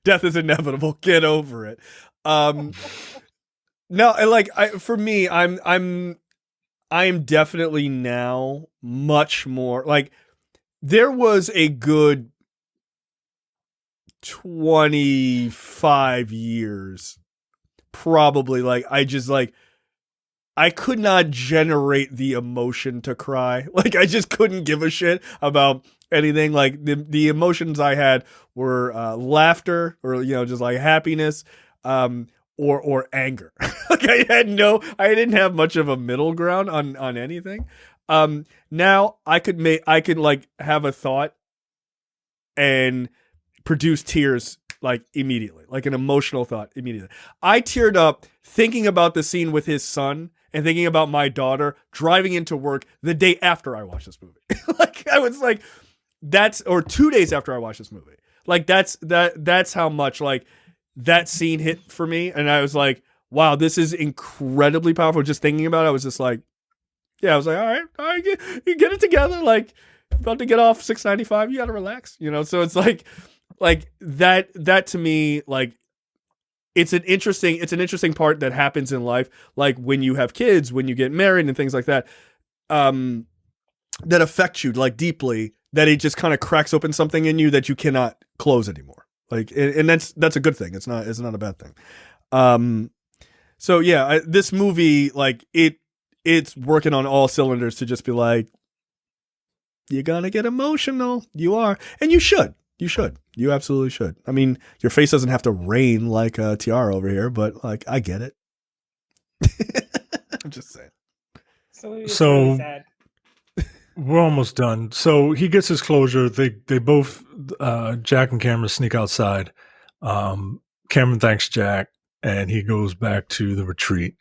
Death is inevitable. Get over it. No, for me, I'm definitely now much more like there was a good 25 years probably like I could not generate the emotion to cry. Like I just couldn't give a shit about anything. Like the emotions I had were laughter or just like happiness, or anger. Like I didn't have much of a middle ground on anything. Now I could like have a thought and produce tears like immediately, like an emotional thought immediately. I teared up thinking about the scene with his son and thinking about my daughter driving into work the day after I watched this movie. Like I was like, or 2 days after I watched this movie. Like that's how much like that scene hit for me. And I was like, wow, this is incredibly powerful. Just thinking about it, I was just like, yeah, I was like, all right, you get it together. Like about to get off 695, you got to relax, So it's like that to me, like it's an interesting part that happens in life, like when you have kids, when you get married and things like that, that affect you like deeply, that it just kind of cracks open something in you that you cannot close anymore. Like, and that's a good thing. It's not a bad thing. So yeah, this movie, like it's working on all cylinders to just be like, you're gonna get emotional. You are, and you should. You absolutely should. I mean, your face doesn't have to rain like a tiara over here, but like I get it. I'm just saying. So it's So really sad. we're almost done. So he gets his closure. They both, Jack and Cameron, sneak outside. Cameron thanks Jack, and he goes back to the retreat.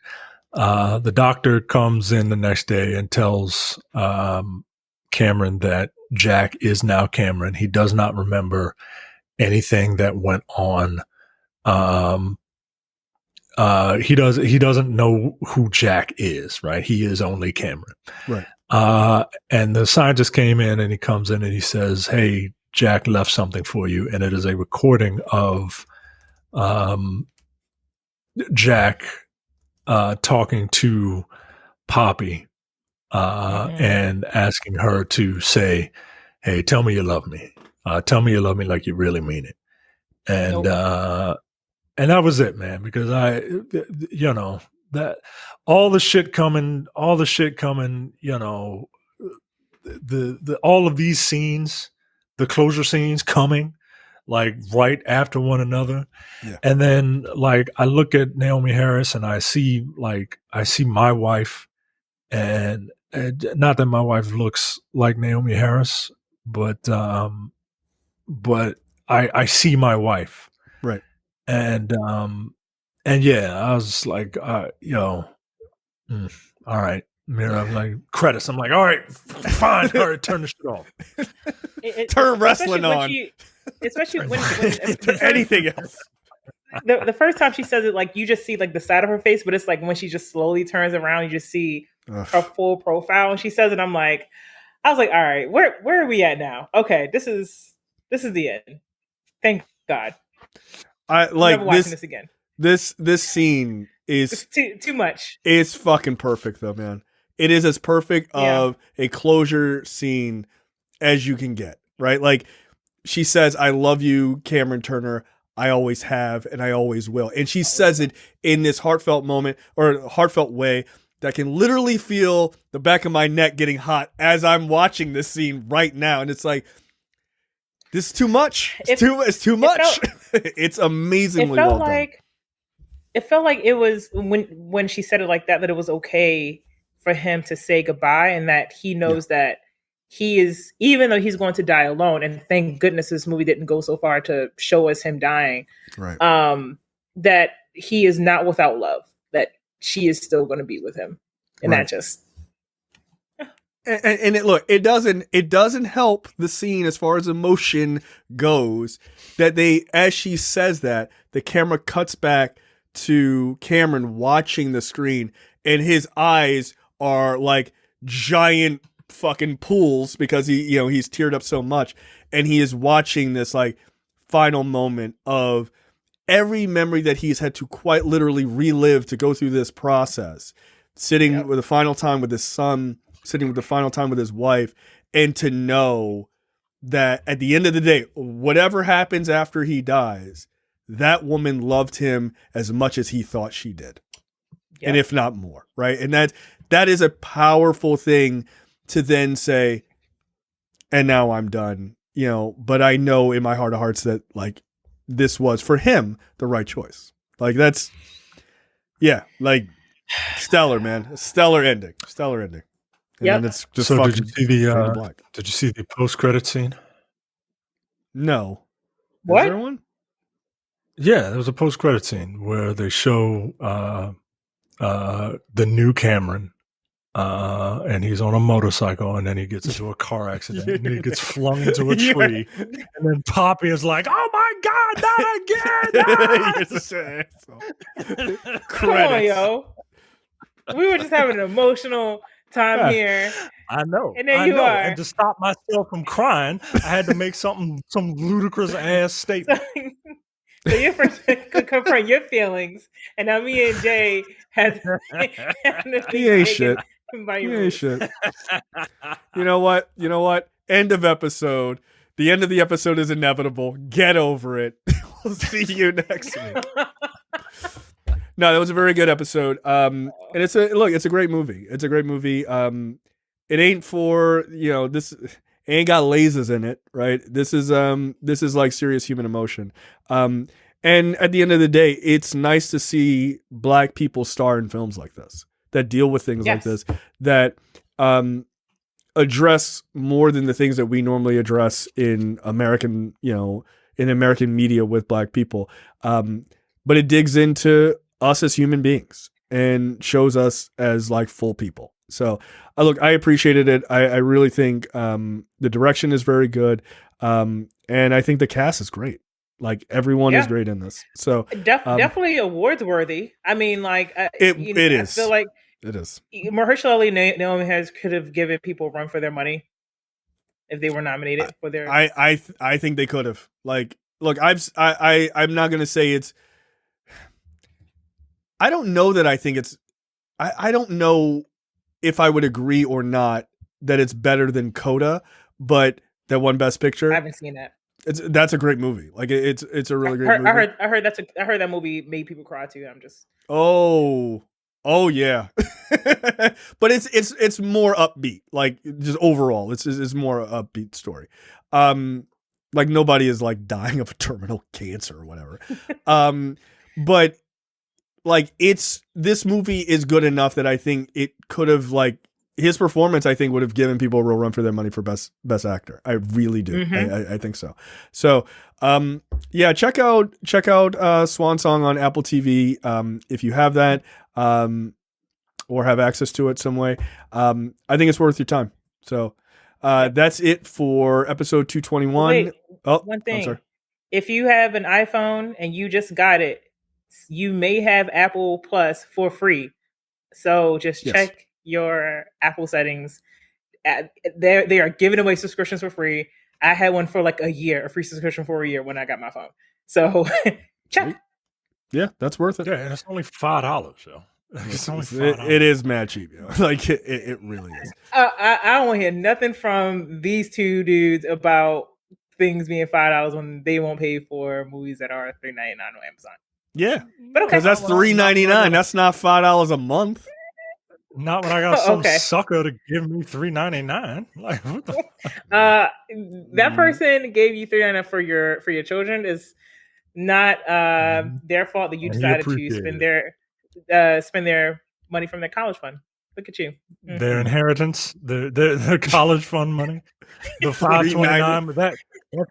The doctor comes in the next day and tells Cameron that Jack is now Cameron. He does not remember anything that went on. He doesn't know who Jack is, right? He is only Cameron. Right. And the scientist came in, and he comes in and he says, "Hey, Jack left something for you." And it is a recording of Jack talking to Poppy and asking her to say, "Hey, tell me you love me. Tell me you love me like you really mean it." And and that was it, man. Because that all the shit coming, the all of these scenes, the closure scenes coming like right after one another. Yeah. And then like I look at Naomie Harris and I see my wife, and not that my wife looks like Naomie Harris, but I see my wife. Right. And yeah, I was like, all right. I'm like, credits. I'm like, all right, fine. All right, turn the shit off. Turn wrestling on. Especially when anything else. The first time she says it, like you just see like the side of her face, but it's like when she just slowly turns around, you just see her full profile. And she says it, I was like, all right, where are we at now? Okay, this is This is the end. Thank God. I I'm like never watching this again. This scene It's is too much. it's fucking perfect though, man. It is as perfect Yeah. of a closure scene as you can get, right? Like she says, "I love you, Cameron Turner. I always have, and I always will." And she says it in this heartfelt moment or heartfelt way that can literally feel the back of my neck getting hot as I'm watching this scene right now. And it's like, this is too much. It's too much. It's amazingly well done. It felt like it was when she said it like that it was okay for him to say goodbye, and that he knows that he is, even though he's going to die alone, and thank goodness this movie didn't go so far to show us him dying, right? That he is not without love, that she is still going to be with him, and that just and it doesn't help the scene as far as emotion goes that they, as she says that, the camera cuts back to Cameron watching the screen, and his eyes are like giant fucking pools because he's teared up so much, and he is watching this like final moment of every memory that he's had to quite literally relive to go through this process, sitting with the final time with his son, sitting with the final time with his wife, and to know that at the end of the day, whatever happens after he dies, that woman loved him as much as he thought she did. Yep. And if not more, right? And that is a powerful thing to then say, and now I'm done, but I know in my heart of hearts that like this was for him the right choice. Like that's, like stellar, man. Stellar ending. And then it's just so did you see the post-credit scene? No. What? Is there one? Yeah, there was a post-credit scene where they show the new Cameron, and he's on a motorcycle, and then he gets into a car accident, and then he gets flung into a tree, and then Poppy is like, "Oh my God, not again!" You're such an asshole. Come on, yo. We were just having an emotional time here. I know. And then you are. And to stop myself from crying, I had to make some ludicrous ass statement. So you first could confront your feelings, and now me and Jay had to he ain't shit. He ain't shit. You know what? End of episode. The end of the episode is inevitable. Get over it. We'll see you next week. No, that was a very good episode. And it's a great movie. It's a great movie. It ain't for, this ain't got lasers in it, right? This is like serious human emotion. And at the end of the day, it's nice to see Black people star in films like this that deal with things like this, that address more than the things that we normally address in American, in American media with Black people. But it digs into us as human beings and shows us as like full people. So I appreciated it. I really think the direction is very good. And I think the cast is great. Like everyone is great in this. So definitely awards worthy. I mean, like it is. I feel like it is. Mahershala Ali, Naomie Harris could have given people a run for their money if they were nominated for their. I think they could have. Like, look, I'm not gonna say it's. I don't know that I think it's. I don't know if I would agree or not that it's better than Coda, but that won Best Picture. I haven't seen that. That's a great movie. Like it's a really great movie. I heard that movie made people cry too. I'm just. Oh yeah, but it's more upbeat. Like just overall, it's more upbeat story. Like nobody is like dying of a terminal cancer or whatever. But like this movie is good enough that I think it could have like his performance. I think would have given people a real run for their money for best actor. I really do. I think so. So yeah, check out Swan Song on Apple TV if you have that. Or have access to it some way. I think it's worth your time. So that's it for episode 221. Wait, one thing. If you have an iPhone and you just got it, you may have Apple Plus for free. So just check your Apple settings. They are giving away subscriptions for free. I had one for like a year, a free subscription for a year when I got my phone. So check. Yeah, that's worth it. Yeah, and it's only $5, yo. It's only it is mad cheap, yo. Like it really is. I don't want to hear nothing from these two dudes about things being $5 when they won't pay for movies that are $3.99 on Amazon. Yeah, but okay, because that's $3.99. That's not $5 a month. Not when I got some Okay. sucker to give me $3.99. Like, what the fuck? That person gave you $3.99 for your children is not their fault that you And he decided to appreciated spend their money from their college fund. Look at you. their inheritance, their college fund money. The $5.29, but that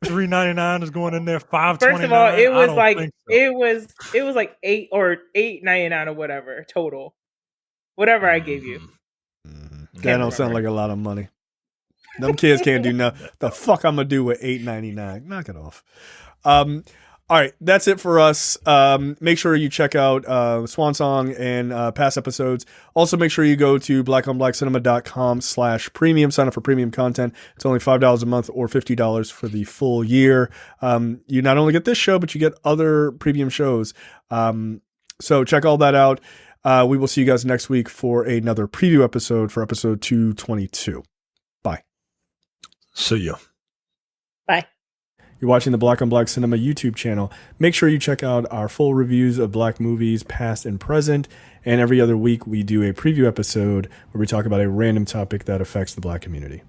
$3.99 is going in there. $5.29. First of all, it was like so. it was like $8.99 or whatever total. Whatever I gave you. That don't sound like a lot of money. Them kids can't do nothing. The fuck I'm gonna do with $8.99? Knock it off. All right, that's it for us. Make sure you check out Swan Song and past episodes. Also, make sure you go to blackonblackcinema.com/premium. Sign up for premium content. It's only $5 a month or $50 for the full year. You not only get this show, but you get other premium shows. So check all that out. We will see you guys next week for another preview episode for episode 222. Bye. See ya. Bye. You're watching the Black on Black Cinema YouTube channel. Make sure you check out our full reviews of black movies, past and present. And every other week, we do a preview episode where we talk about a random topic that affects the black community.